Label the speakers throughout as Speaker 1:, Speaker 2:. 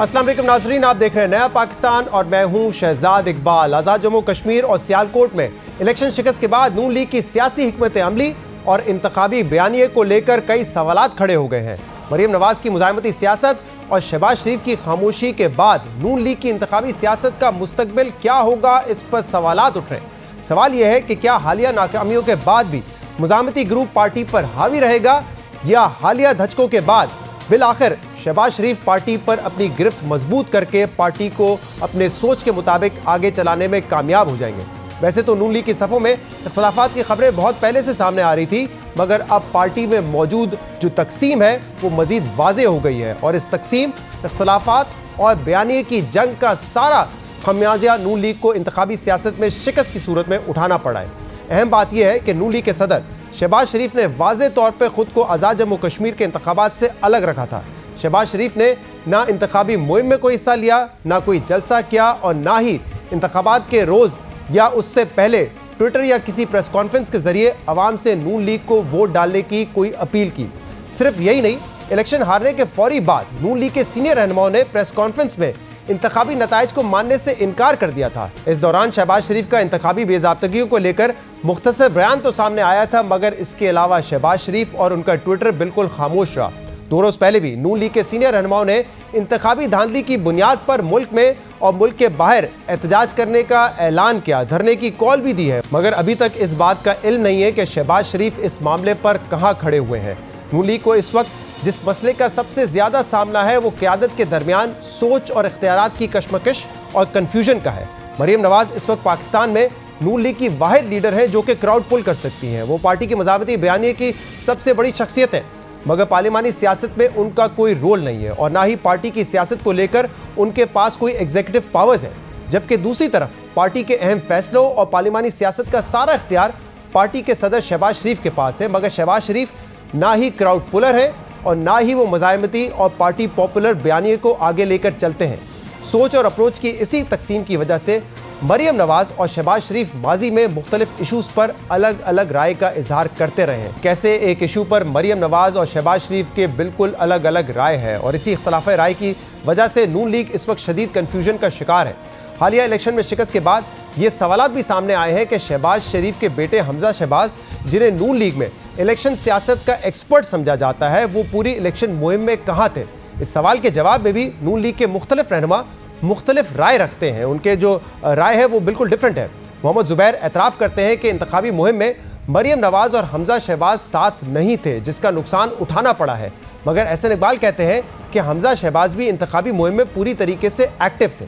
Speaker 1: अस्सलाम वालेकुम नाजरीन, आप देख रहे हैं नया पाकिस्तान और मैं हूं शहजाद इकबाल। आज़ाद जम्मू कश्मीर और सियालकोट में इलेक्शन शिकस्त के बाद नून लीग की सियासी हिकमत अमली और इंतखाबी बयानिए को लेकर कई सवालात खड़े हो गए हैं। मरीम नवाज की मुज़ाहमती सियासत और शहबाज शरीफ की खामोशी के बाद नून लीग की इंतखाबी सियासत का मुस्तकबिल क्या होगा, इस पर सवालात उठ रहे हैं। सवाल यह है कि क्या हालिया नाकामियों के बाद भी मुज़ाहमती ग्रुप पार्टी पर हावी रहेगा या हालिया धचकों के बाद बिल आखिर शहबाज शरीफ पार्टी पर अपनी गिरफ्त मजबूत करके पार्टी को अपने सोच के मुताबिक आगे चलाने में कामयाब हो जाएंगे। वैसे तो नून लीग की सफ़ों में इख्तलाफात की खबरें बहुत पहले से सामने आ रही थी, मगर अब पार्टी में मौजूद जो तकसीम है वो मज़ीद वाज़े हो गई है और इस तकसीम, इख्तलाफात और बयानिए की जंग का सारा खमियाजा नून लीग को इंतखाबी सियासत में शिकस्त की सूरत में उठाना पड़ा है। अहम बात यह है कि नून लीग के सदर शहबाज शरीफ ने वाज़े तौर पर खुद को आज़ाद जम्मू कश्मीर के इंतखाबात से अलग रखा था। शहबाज शरीफ ने ना इंतखाबी मुहिम में कोई हिस्सा लिया, ना कोई जलसा किया और ना ही इंतखाबात के रोज़ या उससे पहले ट्विटर या किसी प्रेस कॉन्फ्रेंस के जरिए अवाम से नून लीग को वोट डालने की कोई अपील की। सिर्फ यही नहीं, इलेक्शन हारने के फौरी बाद नून लीग के सीनियर रहनुमाओं ने प्रेस कॉन्फ्रेंस में इंतखाबी नताइज को मानने से इनकार कर दिया था। इस दौरान शहबाज शरीफ का इंतखाबी बेज़ाब्तगियों को लेकर मुख्तसर बयान तो सामने आया था, मगर इसके अलावा शहबाज शरीफ और उनका ट्विटर बिल्कुल खामोश रहा। 2 रोज़ पहले भी नून लीग के सीनियर रहनुमाओं ने इंतखाबी धांधली की बुनियाद पर मुल्क में और मुल्क के बाहर एहतजाज करने का ऐलान किया, धरने की कॉल भी दी है, मगर अभी तक इस बात का इल्म नहीं है कि शहबाज शरीफ इस मामले पर कहाँ खड़े हुए हैं। नून लीग को इस वक्त जिस मसले का सबसे ज्यादा सामना है वो क़यादत के दरमियान सोच और इख्तियारात की कशमकश और कन्फ्यूजन का है। मरीम नवाज इस वक्त पाकिस्तान में नून लीग की वाहिद लीडर है जो कि क्राउड पुल कर सकती हैं। वो पार्टी की मुज़ाहमती बयानिए की सबसे बड़ी शख्सियत है, मगर पार्लिमानी सियासत में उनका कोई रोल नहीं है और ना ही पार्टी की सियासत को लेकर उनके पास कोई एग्जीक्यूटिव पावर्स है। जबकि दूसरी तरफ पार्टी के अहम फैसलों और पार्लिमानी सियासत का सारा इख्तियार पार्टी के सदर शहबाज शरीफ के पास है, मगर शहबाज शरीफ ना ही क्राउड पुलर है और ना ही वो मुज़ाहमती और पार्टी पॉपुलर बयानिए को आगे लेकर चलते हैं। सोच और अप्रोच की इसी तकसीम की वजह से मरीम नवाज और शहबाज शरीफ माजी में मुख्तलिफ इशूज़ पर अलग अलग राय का इजहार करते रहे हैं। कैसे एक इशू पर मरीम नवाज और शहबाज शरीफ के बिल्कुल अलग अलग राय है और इसी इख्तलाफ राय की वजह से नून लीग इस वक्त शदीद कन्फ्यूजन का शिकार है। हालिया इलेक्शन में शिकस्त के बाद ये सवालात भी सामने आए हैं कि शहबाज शरीफ के बेटे हमजा शहबाज, जिन्हें नून लीग में इलेक्शन सियासत का एक्सपर्ट समझा जाता है, वो पूरी इलेक्शन मुहिम में कहाँ थे। इस सवाल के जवाब में भी नून लीग के मुख्तलिफ रहनुमा मुख्तलिफ राय रखते हैं। उनके जो राय है वो बिल्कुल डिफरेंट है। मोहम्मद जुबैर एतराफ़ करते हैं कि इंतखाबी मुहिम में मरीम नवाज और हमजा शहबाज साथ नहीं थे, जिसका नुकसान उठाना पड़ा है, मगर एहसन इकबाल कहते हैं कि हमजा शहबाज भी इंतखाबी मुहिम में पूरी तरीके से एक्टिव थे।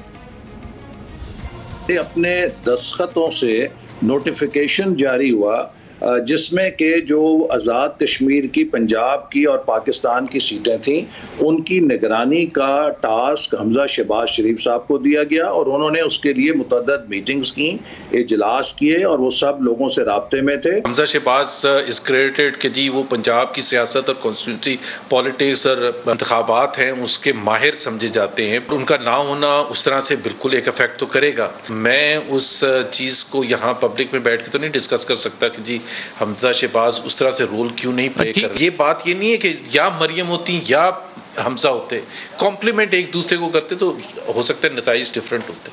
Speaker 2: अपने दस्तखतों से नोटिफिकेशन जारी हुआ जिसमें कि जो आज़ाद कश्मीर की, पंजाब की और पाकिस्तान की सीटें थीं, उनकी निगरानी का टास्क हमजा शहबाज शरीफ साहब को दिया गया और उन्होंने उसके लिए मुतअद्दिद मीटिंग्स की, इजलास किए और वो सब लोगों से राब्ते में थे।
Speaker 3: हमजा शहबाज इज क्रेडिटेड कि जी वो पंजाब की सियासत और कॉन्स्टिट्यूंसी पॉलिटिक्स और इंतखाबात हैं उसके माहिर समझे जाते हैं। उनका ना होना उस तरह से बिल्कुल एक इफेक्ट तो करेगा। मैं उस चीज़ को यहाँ पब्लिक में बैठ के तो नहीं डिस्कस कर सकता कि जी हमजा शहबाज उस तरह से रोल क्यों नहीं प्ले कर। ये बात ये नहीं है कि या मरियम होती या हमजा होते, कॉम्प्लीमेंट एक दूसरे को करते तो हो सकता है नताइज डिफरेंट होते।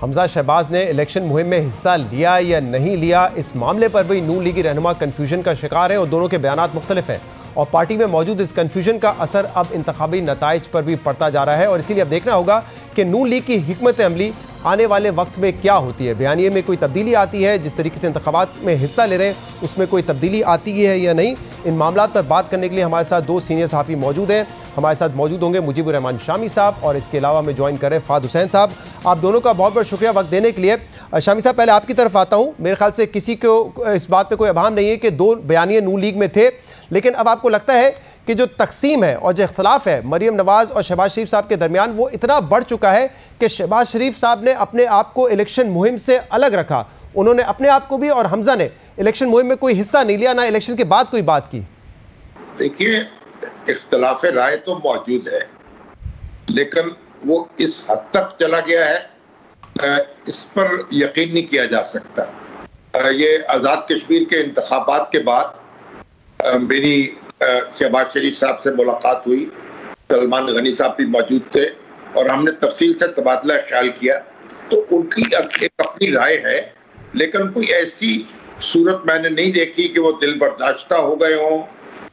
Speaker 1: हमजा शहबाज ने इलेक्शन मुहिम में हिस्सा लिया या नहीं लिया, इस मामले पर भी नून लीगी रहनुमा कन्फ्यूजन का शिकार है और दोनों के बयानात मुख्तलिफ हैं और पार्टी में मौजूद इस कन्फ्यूजन का असर अब इंतखाबी नताइज पर भी पड़ता जा रहा है और इसीलिए अब देखना होगा कि नून लीग की हिकमत अमली आने वाले वक्त में क्या होती है। बयानिए में कोई तब्दीली आती है, जिस तरीके से इंतखाबात में हिस्सा ले रहे हैं उसमें कोई तब्दीली आती है या नहीं। इन मामलों पर बात करने के लिए हमारे साथ 2 सीनियर सहाफ़ी मौजूद हैं। हमारे साथ मौजूद होंगे मुजीबुर रहमान शामी साहब और इसके अलावा में ज्वाइन करें फ़ाद हुसैन साहब। आप दोनों का बहुत बहुत शुक्रिया वक्त देने के लिए। शामी साहब, पहले आपकी तरफ आता हूँ। मेरे ख्याल से किसी को इस बात पर कोई अभाम नहीं है कि 2 बयानिए नून लीग में थे, लेकिन अब आपको लगता है कि जो तकसीम है और जो इख्तलाफ है मरीम नवाज और शहबाज शरीफ साहब के दरमियान वो इतना बढ़ चुका है कि शहबाज शरीफ साहब ने अपने आप को इलेक्शन मुहिम से अलग रखा। उन्होंने अपने आप को भी और हमजा ने इलेक्शन मुहिम में कोई हिस्सा नहीं लिया, ना इलेक्शन के बाद कोई बात की।
Speaker 4: देखिए, इख्तलाफ राय तो मौजूद है, लेकिन वो इस हद तक चला गया है इस पर यकीन नहीं किया जा सकता। ये आज़ाद कश्मीर के इंतखाबात के बाद मेरी शहबाज शरीफ साहब से मुलाकात हुई, सलमान गनी साहब भी मौजूद थे और हमने तफसील से तबादला ख्याल किया, तो उनकी एक अपनी राय है, लेकिन कोई ऐसी सूरत मैंने नहीं देखी कि वो दिल बर्दाश्ता हो गए हों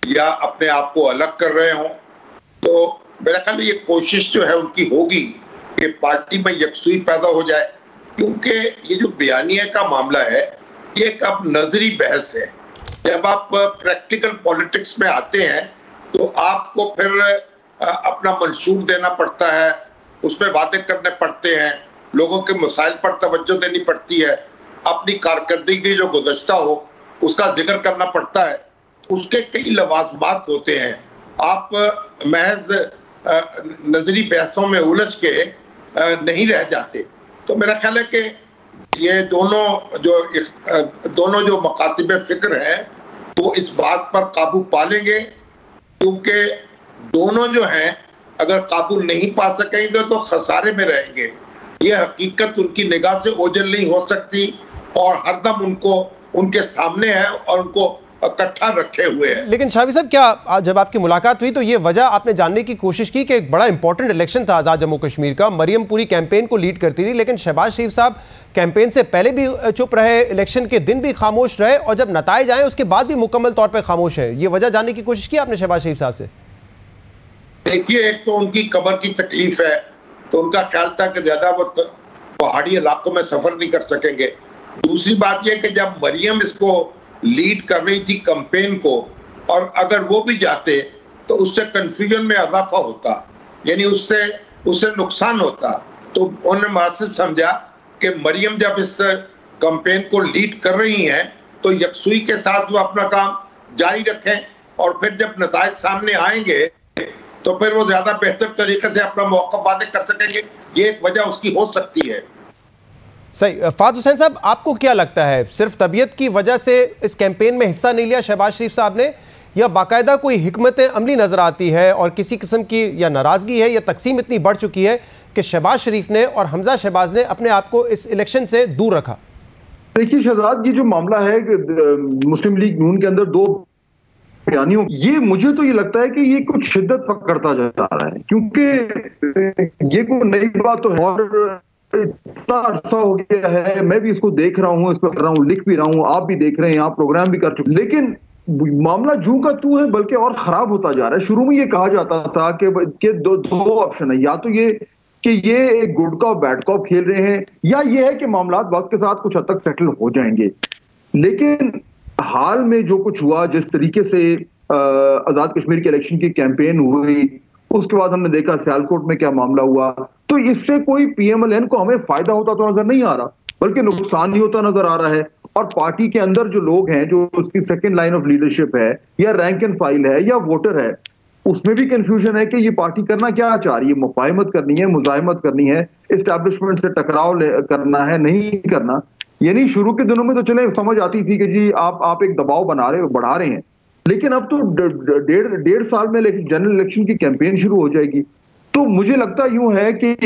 Speaker 4: या अपने आप को अलग कर रहे हों। तो मेरा ख्याल ये कोशिश जो है उनकी होगी कि पार्टी में यकसुई पैदा हो जाए, क्योंकि ये जो बयानिया का मामला है ये एक अब नजरी बहस है। जब आप प्रैक्टिकल पॉलिटिक्स में आते हैं तो आपको फिर अपना मंशूर देना पड़ता है, उसमें वादे करने पड़ते हैं, लोगों के मसाइल पर तवज्जो देनी पड़ती है, अपनी कारकर्दगी जो गुज़श्ता हो उसका जिक्र करना पड़ता है, उसके कई लवाजमात होते हैं। आप महज नजरी बहसों में उलझ के नहीं रह जाते। तो मेरा ख्याल है कि ये दोनों जो मकातिब फिक्र हैं वो इस बात पर काबू पा लेंगे, क्योंकि दोनों जो हैं अगर काबू नहीं पा सकेंगे तो खसारे में रहेंगे। ये हकीकत उनकी निगाह से ओझल नहीं हो सकती और हरदम उनको उनके सामने है और उनको इकट्ठा रखे हुए हैं।
Speaker 1: लेकिन शाफी साहब, क्या जब आपकी मुलाकात हुई तो ये वजह आपने जानने की कोशिश की कि एक बड़ा इंपॉर्टेंट इलेक्शन था आज़ाद जम्मू कश्मीर का, मरियम पूरी कैंपेन को लीड करती रही, लेकिन शहबाज शरीफ साहब कैंपेन से पहले भी चुप रहे, इलेक्शन के दिन भी खामोश रहे और जब नताइज आए उसके बाद भी मुकम्मल तौर पर खामोश है। ये वजह जानने की कोशिश की आपने शहबाज शरीफ साहब से?
Speaker 4: देखिए, एक तो उनकी कमर की तकलीफ है, तो उनका ख्याल था कि ज्यादा वो पहाड़ी इलाकों में सफर नहीं कर सकेंगे। दूसरी बात यह कि जब मरियम इसको लीड कर रही थी कैंपेन को, और अगर वो भी जाते तो उससे कंफ्यूजन में इजाफा होता, यानी उससे नुकसान होता। तो उन्होंने मुनासिब समझा कि मरियम जब इस कैंपेन को लीड कर रही हैं तो यकसुई के साथ वो अपना काम जारी रखें, और फिर जब नताइज सामने आएंगे तो फिर वो ज्यादा बेहतर तरीके से अपना मौका वादे कर सकेंगे। ये एक वजह उसकी हो सकती है।
Speaker 1: सही। फात हुसैन साहब, आपको क्या लगता है, सिर्फ तबीयत की वजह से इस कैंपेन में हिस्सा नहीं लिया शहबाज शरीफ साहब ने, या बाकायदा कोई हिकमत अमली नजर आती है और किसी किस्म की या नाराजगी है या तकसीम इतनी बढ़ चुकी है कि शहबाज शरीफ ने और हमजा शहबाज ने अपने आप को इस इलेक्शन से दूर रखा?
Speaker 5: देखिए शहजाद, ये जो मामला है मुस्लिम लीग नून के अंदर दो बयानियों, ये मुझे तो ये लगता है कि ये कुछ शिद्दत पकड़ता जा रहा है, क्योंकि ये कोई नई बात तो है और इतना अर्सा हो गया है, मैं भी इसको देख रहा हूँ, इस पर कर रहा हूँ, लिख भी रहा हूँ, आप भी देख रहे हैं, आप प्रोग्राम भी कर चुके, लेकिन मामला जू का तू है, बल्कि और खराब होता जा रहा है। शुरू में ये कहा जाता था कि दो ऑप्शन है, या तो ये कि ये एक गुड कॉप बैड कॉप खेल रहे हैं, या ये है कि मामला वक्त के साथ कुछ हद तक सेटल हो जाएंगे। लेकिन हाल में जो कुछ हुआ, जिस तरीके से आजाद कश्मीर के इलेक्शन की कैंपेन हुई, उसके बाद हमने देखा सियालकोट में क्या मामला हुआ, तो इससे कोई पीएमएलएन को हमें फायदा होता तो नजर नहीं आ रहा, बल्कि नुकसान ही होता नजर आ रहा है। और पार्टी के अंदर जो लोग हैं, जो उसकी सेकंड लाइन ऑफ लीडरशिप है या रैंक एंड फाइल है या वोटर है, उसमें भी कंफ्यूजन है कि ये पार्टी करना क्या चाह रही है, मुफाहिमत करनी है, मुजाहिमत करनी है, एस्टैब्लिशमेंट से टकराव करना है, नहीं करना। यानी शुरू के दिनों में तो चले समझ आती थी कि जी आप एक दबाव बढ़ा रहे हैं, लेकिन अब तो डेढ़ साल में जनरल इलेक्शन की कैंपेन शुरू हो जाएगी। तो मुझे लगता यूं है कि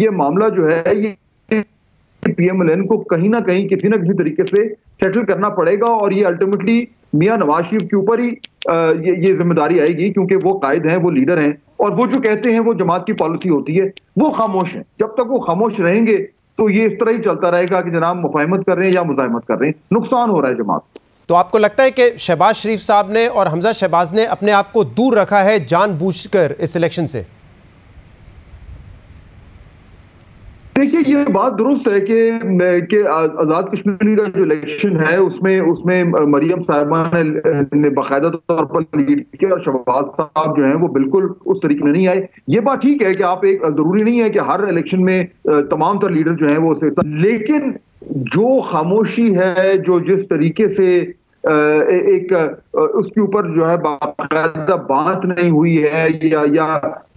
Speaker 5: ये मामला जो है, ये पीएमएलएन को कहीं ना कहीं किसी ना किसी तरीके से सेटल करना पड़ेगा, और ये अल्टीमेटली मियां नवाज शरीफ के ऊपर ही ये जिम्मेदारी आएगी, क्योंकि वो कायद हैं, वो लीडर हैं, और वो जो कहते हैं वो जमात की पॉलिसी होती है, वो खामोश है। जब तक वो खामोश रहेंगे तो ये इस तरह ही चलता रहेगा कि जनाब मुफाहिमत कर रहे हैं या मुजाहिमत कर रहे हैं, नुकसान हो रहा है जमात।
Speaker 1: तो आपको लगता है कि शहबाज शरीफ साहब ने और हमजा शहबाज ने अपने आप को दूर रखा है जानबूझकर इस इलेक्शन से?
Speaker 5: देखिए, ये बात दुरुस्त है कि आजाद कश्मीर का जो इलेक्शन है उसमें मरियम साहिबा ने बाकायदा तौर पर लीड किया और शहबाज साहब जो हैं वो बिल्कुल उस तरीके में नहीं आए। ये बात ठीक है कि आप एक जरूरी नहीं है कि हर इलेक्शन में तमाम तर लीडर जो हैं वो, लेकिन जो खामोशी है, जो जिस तरीके से एक उसके ऊपर जो है बाकायदा बात नहीं हुई है या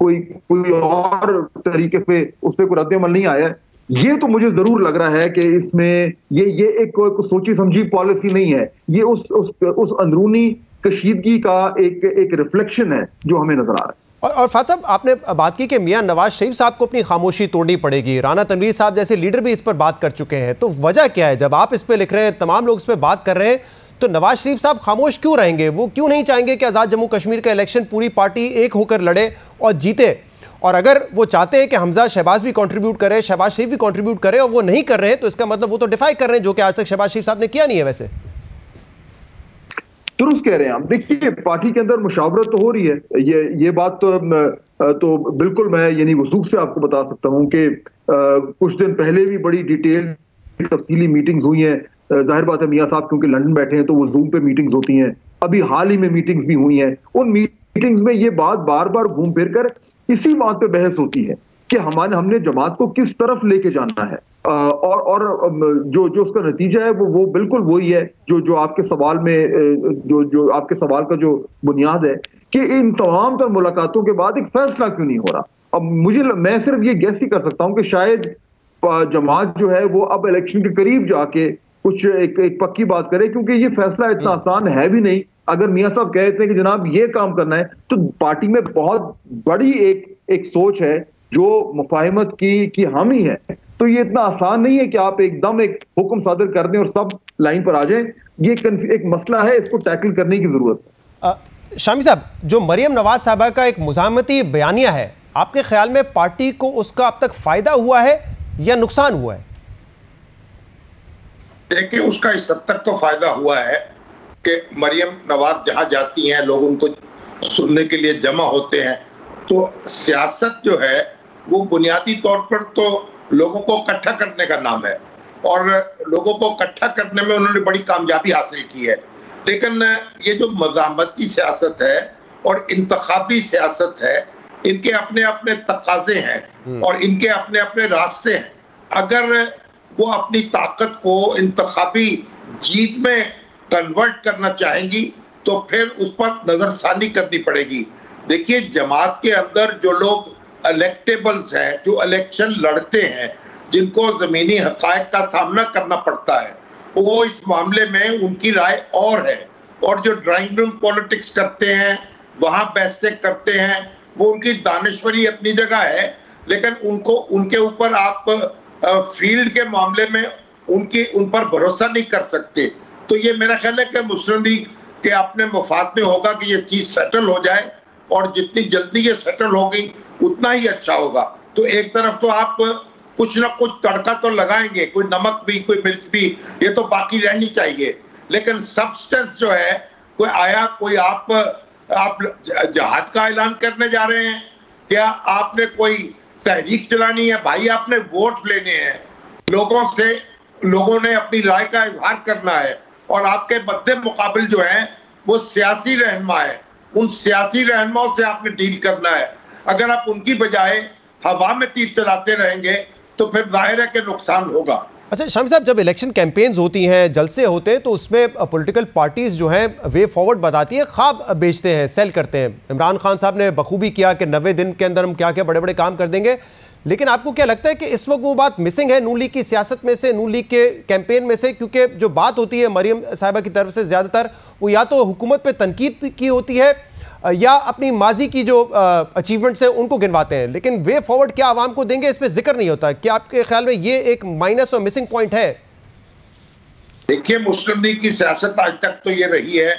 Speaker 5: कोई और तरीके से उस पर कोई रद्द-ए-अमल नहीं आया, ये तो मुझे जरूर लग रहा है कि इसमें ये एक सोची समझी पॉलिसी नहीं है, ये उस अंदरूनी कशीदगी का एक रिफ्लेक्शन है जो हमें नजर आ रहा है।
Speaker 1: और फात साहब, आपने बात की कि मियां नवाज शरीफ साहब को अपनी खामोशी तोड़नी पड़ेगी, राना तनवीर साहब जैसे लीडर भी इस पर बात कर चुके हैं, तो वजह क्या है? जब आप इस पर लिख रहे हैं, तमाम लोग इस पर बात कर रहे हैं, तो नवाज शरीफ साहब खामोश क्यों रहेंगे? वो क्यों नहीं चाहेंगे कि आज़ाद जम्मू कश्मीर का इलेक्शन पूरी पार्टी एक होकर लड़े और जीते? और अगर वो चाहते हैं कि हमजा शहबाज भी कंट्रीब्यूट करे, शहबाज शरीफ भी कंट्रीब्यूट करे, और वो नहीं कर रहे हैं, तो इसका मतलब वो तो डिफाई कर रहे हैं, जो कि आज तक शहबाज शरीफ साहब ने किया नहीं है। वैसे
Speaker 5: दुरुस्त कह रहे हैं आप। देखिए, पार्टी के अंदर मुशावरत तो हो रही है, ये बात तो बिल्कुल मैं यानी वसूख से आपको बता सकता हूं कि कुछ दिन पहले भी बड़ी डिटेल तफसीली मीटिंग्स हुई हैं। जाहिर बात है मियां साहब क्योंकि लंदन बैठे हैं तो वो जूम पे मीटिंग्स होती हैं। अभी हाल ही में मीटिंग्स भी हुई हैं। उन मीटिंग्स में ये बात बार बार घूम फिर कर इसी बात पे बहस होती है कि हमने जमात को किस तरफ लेके जाना है, और जो उसका नतीजा है वो बिल्कुल वही है जो आपके सवाल में जो आपके सवाल का जो बुनियाद है कि इन तमाम तर मुलाकातों के बाद एक फैसला क्यों नहीं हो रहा। अब मैं सिर्फ ये गेस ही कर सकता हूं कि शायद जमात जो है वो अब इलेक्शन के करीब जाके कुछ एक पक्की बात करे, क्योंकि ये फैसला इतना आसान है भी नहीं। अगर मियां साहब कहते हैं कि जनाब ये काम करना है, तो पार्टी में बहुत बड़ी एक सोच है जो मुफाहिमत की हामी है। तो ये इतना आसान नहीं है कि आप एकदम एक हुक्म सादर कर दें और सब लाइन पर आ जाएं। ये एक मसला है, इसको टैकल करने की जरूरत है।
Speaker 1: शामी साहब, जो मरियम नवाज साहबा का एक मुज़ाहमती बयानिया है, आपके ख्याल में पार्टी को उसका अब तक फायदा हुआ है या नुकसान हुआ है?
Speaker 4: देखिए, उसका इस हद तक तो फायदा हुआ है कि मरियम नवाज जहां जाती हैं लोग उनको सुनने के लिए जमा होते हैं। तो सियासत जो है वो बुनियादी तौर पर तो लोगों को इकट्ठा करने का नाम है, और लोगों को इकट्ठा करने में उन्होंने बड़ी कामयाबी हासिल की है। लेकिन ये जो मज़ाहमती सियासत है और इंतखाबी सियासत है, इनके अपने अपने तकाजे हैं और इनके अपने अपने रास्ते हैं। अगर वो अपनी ताकत को इंतखाबी जीत में कन्वर्ट करना चाहेंगी तो फिर उस पर नजरसानी करनी पड़ेगी। देखिए, जमात के अंदर जो लोग इलेक्टेबल्स हैं, जो इलेक्शन लड़ते हैं, जिनको जमीनी हकायक का सामना करना पड़ता है, वो इस मामले में उनकी राय और है। और जो ड्राइंग रूम पॉलिटिक्स करते हैं, वहां बहसें करते हैं, वो उनकी दानिश्वरी अपनी जगह है, लेकिन उनके ऊपर आप फील्ड के मामले में उन पर भरोसा नहीं कर सकते। तो ये मेरा ख्याल है कि मुस्लिम लीग के अपने मफाद में होगा कि ये चीज सेटल हो जाए, और जितनी जल्दी ये सेटल होगी उतना ही अच्छा होगा। तो एक तरफ तो आप कुछ ना कुछ तड़का तो लगाएंगे, कोई नमक भी, कोई मिर्च भी, ये तो बाकी रहनी चाहिए। लेकिन सब्सटेंस जो है, कोई आया, कोई आप जहाद का ऐलान करने जा रहे हैं, क्या आपने कोई तहरीक चलानी है? भाई, आपने वोट लेने हैं लोगों से, लोगों ने अपनी राय का इजहार करना है, और आपके मद्दे मुकाबिल जो है वो सियासी रहनुमा है। उन सियासी रहनुमाओं से आपने डील करना है। अगर आप उनकी बजाय हवा में तीर चलाते रहेंगे तो फिर जाहिर है कि नुकसान होगा।
Speaker 1: अच्छा शामी साहब, जब इलेक्शन कैंपेन्स होती हैं, जलसे होते हैं, तो उसमें पॉलिटिकल पार्टीज जो हैं वे फॉरवर्ड बताती है, ख्वाब बेचते हैं, सेल करते हैं। इमरान खान साहब ने बखूबी किया कि 90 दिन के अंदर हम क्या क्या बड़े बड़े काम कर देंगे। लेकिन आपको क्या लगता है कि इस वक्त वो बात मिसिंग है नून लीग की सियासत में से, नून लीग के कैंपेन में से? क्योंकि जो बात होती है मरियम साहिबा की तरफ से ज़्यादातर वो या तो हुकूमत पे तनकीद की होती है या अपनी माजी की जो अचीवमेंट्स है उनको गिनवाते हैं, लेकिन वे फॉरवर्ड क्या आवाम को देंगे इस पर जिक्र नहीं होता। क्या आपके ख्याल में ये एक माइनस और मिसिंग पॉइंट है?
Speaker 4: देखिए, मुस्लिम लीग की सियासत आज तक तो ये रही है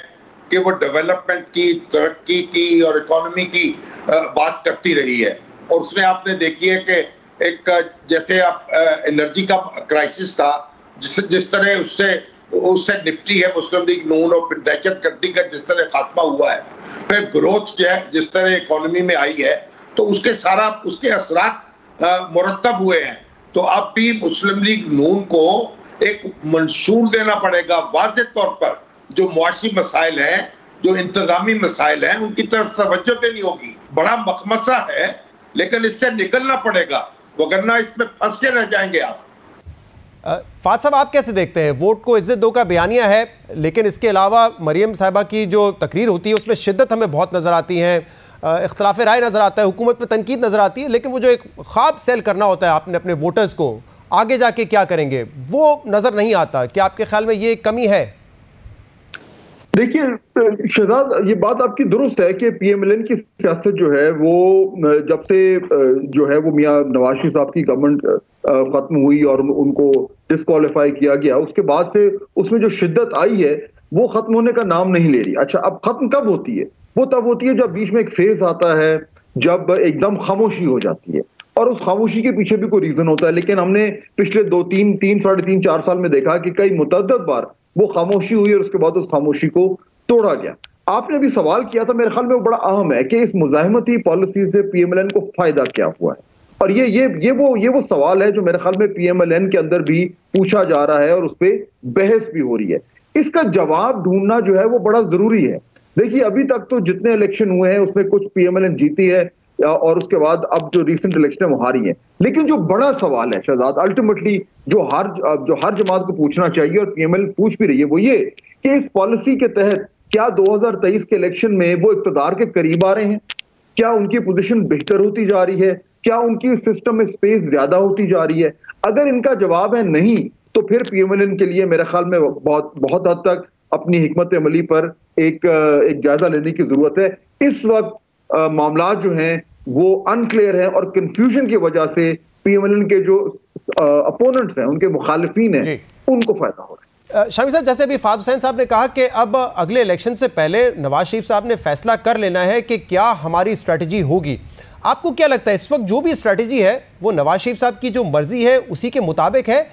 Speaker 4: कि वो डेवलपमेंट की, तरक्की की और इकोनॉमी की बात करती रही है। और उसमें आपने देखी है कि एक जैसे आप एनर्जी का क्राइसिस था, जिस तरह उससे निपटी है मुस्लिम लीग नून, और फिर दहशतगर्दी का जिस तरह खात्मा हुआ है, फिर ग्रोथ जो है जिस तरह इकोनॉमी में आई है, तो उसके असरात मुरतब हुए हैं। तो अब भी मुस्लिम लीग नून को एक मंशूर देना पड़ेगा वाज़ेह तौर पर। जो मुआशी मसाइल हैं, जो इंतजामी मसाइल हैं, उनकी तरफ तवज्जो देनी होगी। बड़ा मखमसा है, लेकिन इससे निकलना पड़ेगा, वरना इसमें फंस के रह जाएंगे आप।
Speaker 1: फात साहब, आप कैसे देखते हैं? वोट को इज्जत दो का बयानिया है, लेकिन इसके अलावा मरियम साहिबा की जो तकरीर होती है उसमें शिद्दत हमें बहुत नज़र आती है, इख्तलाफ राय नज़र आता है, हुकूमत पे तनकीद नज़र आती है, लेकिन वो जो एक ख्वाब सेल करना होता है आपने अपने वोटर्स को, आगे जाके क्या करेंगे, वो नज़र नहीं आता। क्या आपके ख्याल में ये कमी है?
Speaker 5: देखिए शहजाद, ये बात आपकी दुरुस्त है कि PMLN की सियासत जो है वो जब से जो है वो मियां नवाज शरीफ साहब की गवर्नमेंट खत्म हुई और उनको डिस्क्वालीफाई किया गया, उसके बाद से उसमें जो शिद्दत आई है वो खत्म होने का नाम नहीं ले रही। अच्छा, अब खत्म कब होती है? वो तब होती है जब बीच में एक फेज आता है जब एकदम खामोशी हो जाती है, और उस खामोशी के पीछे भी कोई रीजन होता है। लेकिन हमने पिछले 2-3, 4 साल में देखा कि कई मुतअद्दिद बार वो खामोशी हुई और उसके बाद उस खामोशी को तोड़ा गया। आपने अभी सवाल किया था, मेरे ख्याल में वो बड़ा अहम है कि इस मुज़ाहमती पॉलिसी से पीएमएलएन को फायदा क्या हुआ है, और ये वो सवाल है जो मेरे ख्याल में पीएमएलएन के अंदर भी पूछा जा रहा है और उस पर बहस भी हो रही है। इसका जवाब ढूंढना जो है वो बड़ा जरूरी है। देखिए, अभी तक तो जितने इलेक्शन हुए हैं उसमें कुछ पीएमएलएन जीती है और उसके बाद अब जो रिसेंट इलेक्शन है वो हारी है। लेकिन जो बड़ा सवाल है शहजाद, अल्टीमेटली जो हर जमात को पूछना चाहिए और पीएमएलएन पूछ भी रही है, वो ये कि इस पॉलिसी के तहत क्या 2023 के इलेक्शन में वो इक़्तिदार के करीब आ रहे हैं? क्या उनकी पोजीशन बेहतर होती जा रही है? क्या उनकी सिस्टम में स्पेस ज्यादा होती जा रही है? अगर इनका जवाब है नहीं, तो फिर पीएमएलएन के लिए मेरे ख्याल में बहुत हद तक अपनी हिकमत अमली पर एक जायजा लेने की जरूरत है। इस वक्त मामला जो हैं वो अनक्लियर हैं और कंफ्यूजन की वजह से पीएमएलएन के जो अपोनेंट्स हैं, उनके मुखालिफिन हैं, उनको फायदा हो रहा है।
Speaker 1: शामी साहब, जैसे अभी फाद हुसैन साहब ने कहा कि अब अगले इलेक्शन से पहले नवाज शरीफ साहब ने फैसला कर लेना है कि क्या हमारी स्ट्रैटेजी होगी। आपको क्या लगता है इस वक्त जो भी स्ट्रैटेजी है वो नवाज शरीफ साहब की जो मर्जी है उसी के मुताबिक है,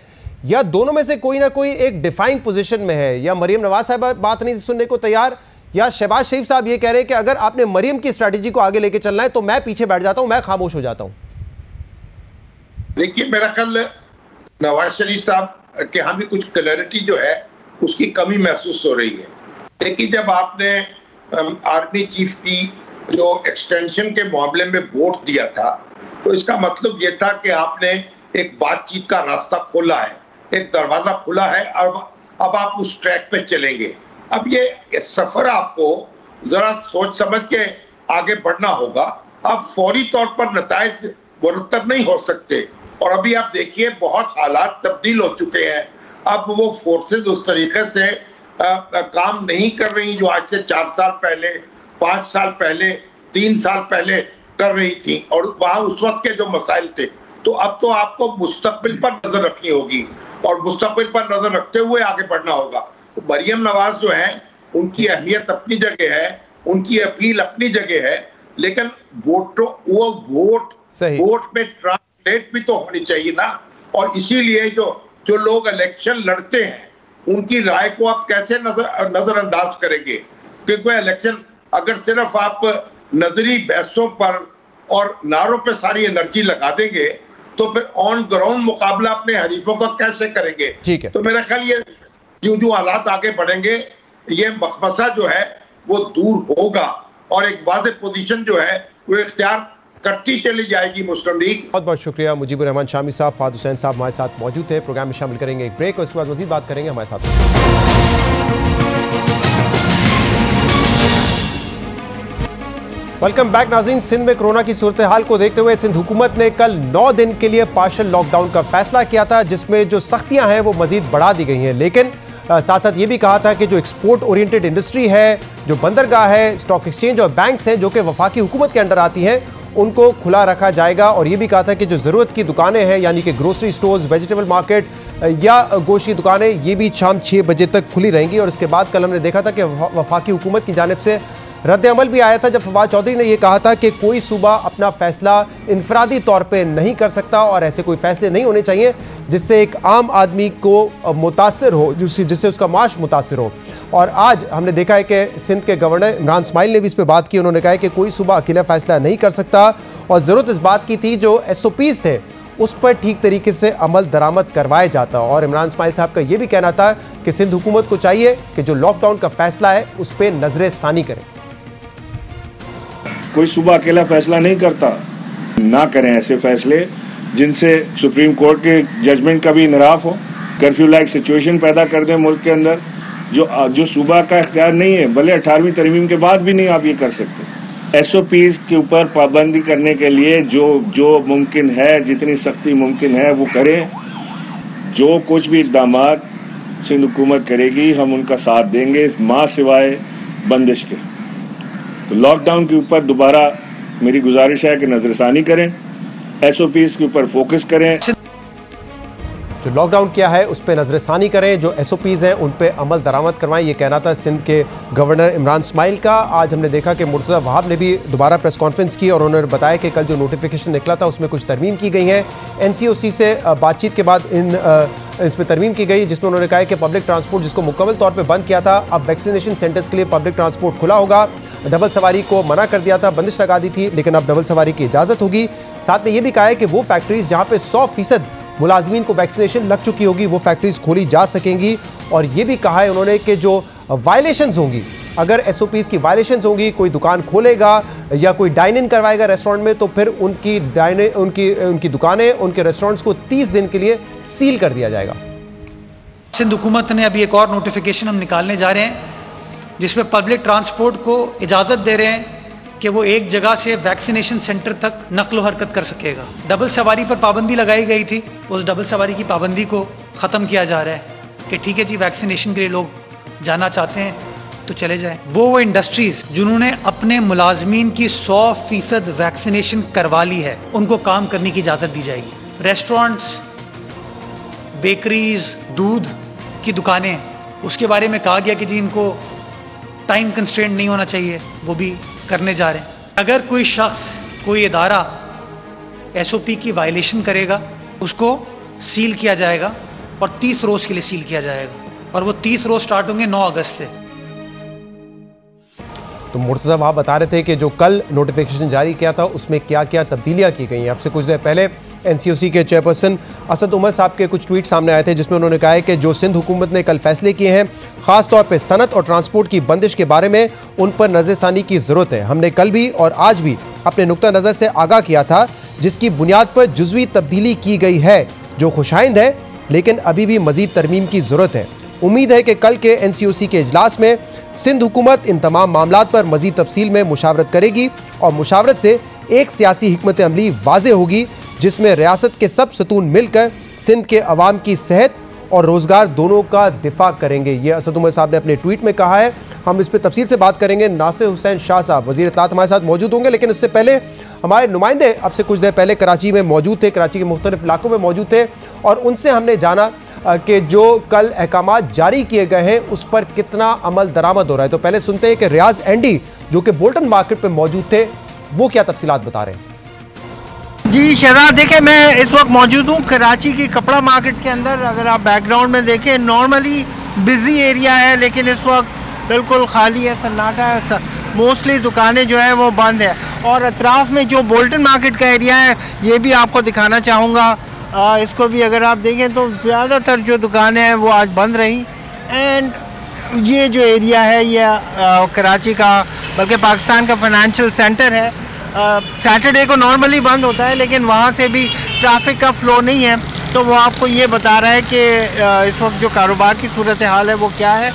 Speaker 1: या दोनों में से कोई ना कोई एक डिफाइंड पोजीशन में है? या मरियम नवाज साहब बात नहीं सुनने को तैयार, या शहबाज शरीफ साहब ये कह रहे हैं कि अगर आपने मरियम की स्ट्रैटेजी को आगे लेके चलना है तो मैं पीछे बैठ जाता हूं, मैं खामोश हो जाता हूं?
Speaker 4: देखिए, मेरा ख्याल नवाज शरीफ साहब के यहाँ भी कुछ क्लैरिटी जो है उसकी कमी महसूस हो रही है। देखिए, जब आपने आर्मी चीफ की जो एक्सटेंशन के मामले में वोट दिया था तो इसका मतलब ये था कि आपने एक बातचीत का रास्ता खोला है, एक दरवाजा खुला है, और अब आप उस ट्रैक पे चलेंगे। अब ये सफर आपको जरा सोच समझ के आगे बढ़ना होगा। अब फौरी तौर पर नताइज मुरतब नहीं हो सकते, और अभी आप देखिए बहुत हालात तब्दील हो चुके हैं। अब वो फोर्सेज उस तरीके से काम नहीं कर रही जो आज से 4 साल पहले, 5 साल पहले, 3 साल पहले कर रही थी, और वहां उस वक्त के जो मसाइल थे। तो अब तो आपको मुस्तकबिल पर नजर रखनी होगी और मुस्तकबिल पर नजर रखते हुए आगे बढ़ना होगा। तो मरियम नवाज जो है उनकी अहमियत अपनी जगह है, उनकी अपील अपनी जगह है, लेकिन वोट में ट्रांसलेट भी तो होनी चाहिए ना। और इसीलिए जो लोग इलेक्शन लड़ते हैं उनकी राय को आप कैसे नजरअंदाज करेंगे? क्योंकि इलेक्शन अगर सिर्फ आप नजरी बहसों पर और नारों पे सारी एनर्जी लगा देंगे तो फिर ऑन ग्राउंड मुकाबला अपने हरीफों का कैसे करेंगे?
Speaker 1: ठीक है।
Speaker 4: तो मेरा ख्याल ये जो हालात आगे बढ़ेंगे, ये मखमसा जो है वो दूर होगा और एक वाज़ेह पोजीशन जो है वो इख्तियार करती चली जाएगी मुस्लिम लीग।
Speaker 1: बहुत बहुत शुक्रिया मुजीबुर रहमान शामी साहब। फाद हुसैन साहब हमारे साथ मौजूद थे। प्रोग्राम में शामिल करेंगे एक ब्रेक और उसके बाद मजीद बात करेंगे। हमारे साथ वेलकम बैक नाज़रीन। सिंध में कोरोना की सूरत हाल को देखते हुए सिंध हुकूमत ने कल 9 दिन के लिए पार्शल लॉकडाउन का फैसला किया था, जिसमें जो सख्तियां हैं वो मजीद बढ़ा दी गई हैं। लेकिन साथ साथ ये भी कहा था कि जो एक्सपोर्ट ओरिएंटेड इंडस्ट्री है, जो बंदरगाह है, स्टॉक एक्सचेंज और बैंक्स हैं जो कि वफाकी हुकूमत के अंडर आती हैं, उनको खुला रखा जाएगा। और ये भी कहा था कि जो ज़रूरत की दुकानें हैं यानी कि ग्रोसरी स्टोर्स, वेजिटेबल मार्केट या गोश्त की दुकानें, ये भी शाम 6 बजे तक खुली रहेंगी। और इसके बाद कल हमने देखा था कि वफाकी हुकूमत की जानिब से रद्द अमल भी आया था, जब फवाद चौधरी ने यह कहा था कि कोई सूबा अपना फैसला इनफरादी तौर पे नहीं कर सकता और ऐसे कोई फैसले नहीं होने चाहिए जिससे एक आम आदमी को मुतासर हो, जिससे उसका माश मुतासर हो। और आज हमने देखा है कि सिंध के गवर्नर इमरान इस्माइल ने भी इस पर बात की। उन्होंने कहा है कि कोई सूबा अकेला फैसला नहीं कर सकता और ज़रूरत इस बात की थी जो SOPs थे उस पर ठीक तरीके से अमल दरामद करवाया जाता। और इमरान इस्माइल साहब का यह भी कहना था कि सिंध हुकूमत को चाहिए कि जो लॉकडाउन का फैसला है उस पर नजर सानी करें।
Speaker 6: कोई सूबा अकेला फैसला नहीं करता, ना करें ऐसे फैसले जिनसे सुप्रीम कोर्ट के जजमेंट का भी इनराफ हो, कर्फ्यू लाइक सिचुएशन पैदा कर दें मुल्क के अंदर, जो सूबा का इख्तियार नहीं है, भले 18वीं तरमीम के बाद भी नहीं आप ये कर सकते। SOPs के ऊपर पाबंदी करने के लिए जो मुमकिन है, जितनी सख्ती मुमकिन है वो करें। जो कुछ भी इक़दाम सिंध हुकूमत करेगी हम उनका साथ देंगे, माँ सिवाय बंदिश के। तो लॉकडाउन के ऊपर दोबारा मेरी गुजारिश है कि नजरसानी करें, SOPs के ऊपर फोकस करें।
Speaker 1: जो लॉकडाउन किया है उस पर नजरसानी करें, जो SOPs हैं उन पर अमल दरामद करवाएं। ये कहना था सिंध के गवर्नर इमरान इस्माइल का। आज हमने देखा कि मुर्तज़ा वहाब ने भी दोबारा प्रेस कॉन्फ्रेंस की और उन्होंने बताया कि कल जो नोटिफिकेशन निकला था उसमें कुछ तरमीम की गई है। NCOC से बातचीत के बाद इसमें तरमीम की गई, जिसमें उन्होंने कहा कि पब्लिक ट्रांसपोर्ट जिसको मुकम्मल तौर पर बंद किया था, अब वैक्सीनेशन सेंटर्स के लिए पब्लिक ट्रांसपोर्ट खुला होगा। डबल सवारी को मना कर दिया था, बंदिश लगा दी थी, लेकिन अब डबल सवारी की इजाज़त होगी। साथ में ये भी कहा है कि वो फैक्ट्रीज जहाँ पे 100% मुलाजमीन को वैक्सीनेशन लग चुकी होगी वो फैक्ट्रीज खोली जा सकेंगी। और ये भी कहा है उन्होंने कि जो वायलेशंस होंगी, अगर SOPs की वायलेशंस होंगी, कोई दुकान खोलेगा या कोई डाइन इन करवाएगा रेस्टोरेंट में, तो फिर उनकी दुकानें, उनके रेस्टोरेंट्स को 30 दिन के लिए सील कर दिया जाएगा।
Speaker 7: सिंध हुकूमत ने अभी एक और नोटिफिकेशन हम निकालने जा रहे हैं, जिसमें पब्लिक ट्रांसपोर्ट को इजाज़त दे रहे हैं कि वो एक जगह से वैक्सीनेशन सेंटर तक नकलो हरकत कर सकेगा। डबल सवारी पर पाबंदी लगाई गई थी, उस डबल सवारी की पाबंदी को ख़त्म किया जा रहा है कि ठीक है जी, वैक्सीनेशन के लिए लोग जाना चाहते हैं तो चले जाएं। वो इंडस्ट्रीज़ जिन्होंने अपने मुलाजमीन की 100% वैक्सीनेशन करवा ली है, उनको काम करने की इजाज़त दी जाएगी। रेस्टोरेंट्स, बेकरीज, दूध की दुकानें, उसके बारे में कहा गया कि जी इनको टाइम कंस्ट्रेंट नहीं होना चाहिए, वो भी करने जा रहे हैं। अगर कोई शख्स, कोई इदारा SOP की वायलेशन करेगा, उसको सील किया जाएगा और 30 रोज़ के लिए सील किया जाएगा, और वो 30 रोज़ स्टार्ट होंगे 9 अगस्त से।
Speaker 1: तो मुर्तज़ा वहाब बता रहे थे कि जो कल नोटिफिकेशन जारी किया था उसमें क्या क्या तब्दीलियां की गई हैं। अब से कुछ देर पहले NCOC के चेयरपर्सन असद उमर साहब के कुछ ट्वीट सामने आए थे, जिसमें उन्होंने कहा है कि जो सिंध हुकूमत ने कल फैसले किए हैं, ख़ास तौर पे सनत और ट्रांसपोर्ट की बंदिश के बारे में, उन पर नज़रसानी की ज़रूरत है। हमने कल भी और आज भी अपने नुक्ता नज़र से आगाह किया था, जिसकी बुनियाद पर जुज़वी तब्दीली की गई है, जो खुशाइंद है, लेकिन अभी भी मज़ीद तरमीम की ज़रूरत है। उम्मीद है कि कल के NCOC के इजलास में सिंध हुकूमत इन तमाम मामलात पर मज़ीद तफसील में मुशावरत करेगी और मुशावरत से एक सियासी हिकमत अमली वाज़े होगी, जिसमें रियासत के सब सतून मिलकर सिंध के अवाम की सेहत और रोज़गार दोनों का दिफा करेंगे। ये असद उमर साहब ने अपने ट्वीट में कहा है। हम इस पर तफसील से बात करेंगे। नासिर हुसैन शाह साहब वज़ीर इत्तलात हमारे साथ मौजूद होंगे, लेकिन इससे पहले हमारे नुमाइंदे अब से कुछ देर पहले कराची में मौजूद थे, कराची के मुख्तलिफ इलाकों में मौजूद थे, और उनसे हमने जाना कि जो कल अहकाम जारी किए गए हैं उस पर कितना अमल दरामद हो रहा है। तो पहले सुनते हैं कि रियाज एंडी जो कि बोल्टन मार्केट पे मौजूद थे, वो क्या तफसीलात बता रहे हैं।
Speaker 8: जी शहजाद, देखें मैं इस वक्त मौजूद हूँ कराची की कपड़ा मार्केट के अंदर। अगर आप बैकग्राउंड में देखें, नॉर्मली बिजी एरिया है, लेकिन इस वक्त बिल्कुल खाली है, सन्नाटा है। मोस्टली दुकानें जो है वो बंद है, और अतराफ़ में जो बोल्टन मार्केट का एरिया है ये भी आपको दिखाना चाहूँगा। इसको भी अगर आप देखें तो ज़्यादातर जो दुकानें हैं वो आज बंद रही। एंड ये जो एरिया है ये कराची का, बल्कि पाकिस्तान का फाइनेंशियल सेंटर है। सैटरडे को नॉर्मली बंद होता है, लेकिन वहाँ से भी ट्रैफिक का फ़्लो नहीं है, तो वो आपको ये बता रहा है कि इस वक्त जो कारोबार की सूरत हाल है वो क्या है।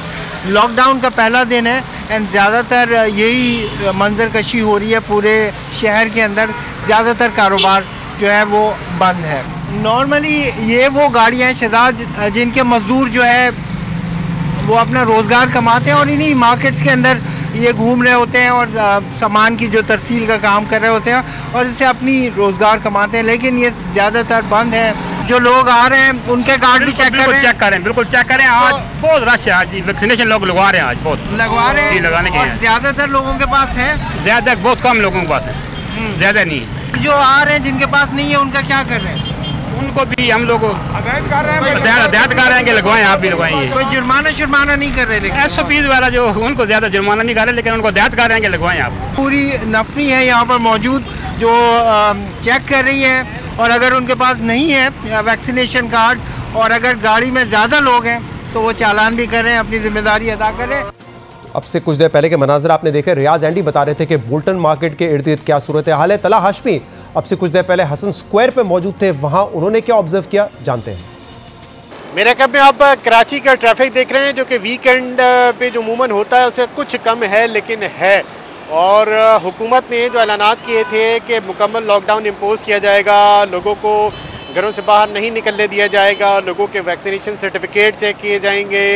Speaker 8: लॉकडाउन का पहला दिन है एंड ज़्यादातर यही मंजर कशी हो रही है पूरे शहर के अंदर। ज़्यादातर कारोबार जो है वो बंद है। नॉर्मली ये वो गाड़ियाँ हैं शहजाद जिनके मज़दूर जो है वो अपना रोज़गार कमाते हैं और इन्हीं मार्केट्स के अंदर ये घूम रहे होते हैं और सामान की जो तरसील का काम कर रहे होते हैं और इससे अपनी रोज़गार कमाते हैं। लेकिन ये ज़्यादातर बंद है। जो लोग आ रहे हैं उनके कार्ड भी चेक करें,
Speaker 9: बिल्कुल चेक करें। आज बहुत रश है, आज वैक्सीनेशन लोग लगवा रहे हैं, आज बहुत
Speaker 8: लगवा रहे हैं,
Speaker 9: लगाने के।
Speaker 8: ज़्यादातर लोगों के पास है,
Speaker 9: ज़्यादा बहुत कम लोगों के पास है, ज़्यादा नहीं है।
Speaker 8: जो आ रहे हैं जिनके पास नहीं है उनका क्या कर रहे हैं?
Speaker 9: उनको भी हम लोग हिदायत कर रहे हैं कि लगवाएं, आप भी लगवाएंगे।
Speaker 8: कोई जुर्माना नहीं कर रहे, लेकिन
Speaker 9: SOPs वाला जो उनको ज़्यादा जुर्माना नहीं कर रहे, लेकिन उनको हिदायत कर रहे हैं कि लगवाएं आप।
Speaker 8: पूरी नफरी है यहाँ पर मौजूद जो चेक कर रही है, और अगर उनके पास नहीं है वैक्सीनेशन कार्ड और अगर गाड़ी में ज़्यादा लोग हैं तो वो चालान भी कर रहे हैं, अपनी जिम्मेदारी अदा कर रहे हैं।
Speaker 1: अब से कुछ देर पहले के मनाजर आपने देखे। रियाज एंडी बता रहे थे कि बोल्टन मार्केट के इर्द गिर्द क्या सूरत हाल है। तला हाशमी अब से कुछ देर पहले हसन स्क्वायर पे मौजूद थे, वहां उन्होंने क्या ऑब्जर्व किया, जानते हैं।
Speaker 10: मेरे ख्याल में आप कराची का ट्रैफिक देख रहे हैं, जो कि वीकेंड पे जो अमूमन होता है उससे कुछ कम है, लेकिन है। और हुकूमत ने जो ऐलानात किए थे कि मुकम्मल लॉकडाउन इम्पोज किया जाएगा, लोगों को घरों से बाहर नहीं निकलने दिया जाएगा, लोगों के वैक्सीनेशन सर्टिफिकेट चेक किए जाएंगे,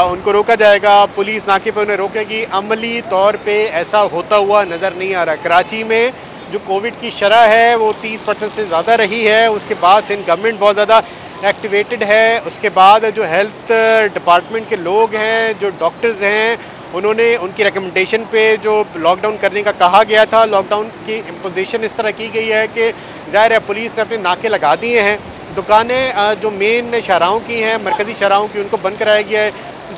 Speaker 10: उनको रोका जाएगा, पुलिस नाके पर उन्हें रोकेगी, अमली तौर पे ऐसा होता हुआ नज़र नहीं आ रहा। कराची में जो कोविड की शरह है वो 30% से ज़्यादा रही है। उसके बाद सिंध गवर्नमेंट बहुत ज़्यादा एक्टिवेटेड है। उसके बाद जो हेल्थ डिपार्टमेंट के लोग हैं, जो डॉक्टर्स हैं, उन्होंने उनकी रिकमेंडेशन पे जो लॉकडाउन करने का कहा गया था, लॉकडाउन की इम्पोजिशन इस तरह की गई है कि ज़ाहिर है पुलिस ने अपने नाके लगा दिए हैं। दुकानें जो मेन शाहराहों की हैं, मरकज़ी शाहराहों की, उनको बंद कराया गया है।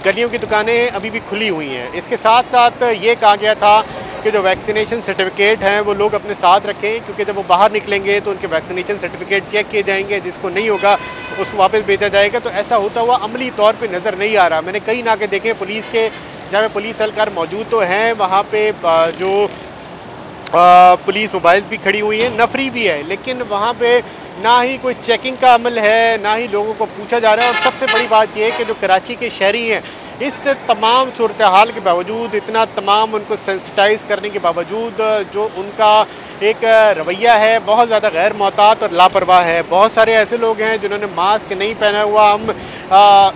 Speaker 10: गलियों की दुकानें अभी भी खुली हुई हैं। इसके साथ साथ ये कहा गया था कि जो वैक्सीनेशन सर्टिफिकेट हैं वो लोग अपने साथ रखें, क्योंकि जब वो बाहर निकलेंगे तो उनके वैक्सीनेशन सर्टिफिकेट चेक किए जाएंगे, जिसको नहीं होगा उसको वापस भेजा जाएगा। तो ऐसा होता हुआ अमली तौर पे नज़र नहीं आ रहा। मैंने कई नाके देखे पुलिस के, जहाँ पुलिस एहलकार मौजूद तो हैं, वहाँ पे जो पुलिस मोबाइल भी खड़ी हुई हैं, नफरी भी है, लेकिन वहाँ पे ना ही कोई चेकिंग का अमल है, ना ही लोगों को पूछा जा रहा है। और सबसे बड़ी बात यह है कि जो कराची के शहरी हैं, इस तमाम सूरत हाल के बावजूद, इतना तमाम उनको सेंसिटाइज करने के बावजूद, जो उनका एक रवैया है बहुत ज़्यादा गैर मोहतात और लापरवाह है। बहुत सारे ऐसे लोग हैं जिन्होंने मास्क नहीं पहना हुआ। हम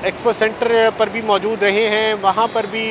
Speaker 10: एक्सपो सेंटर पर भी मौजूद रहे हैं, वहाँ पर भी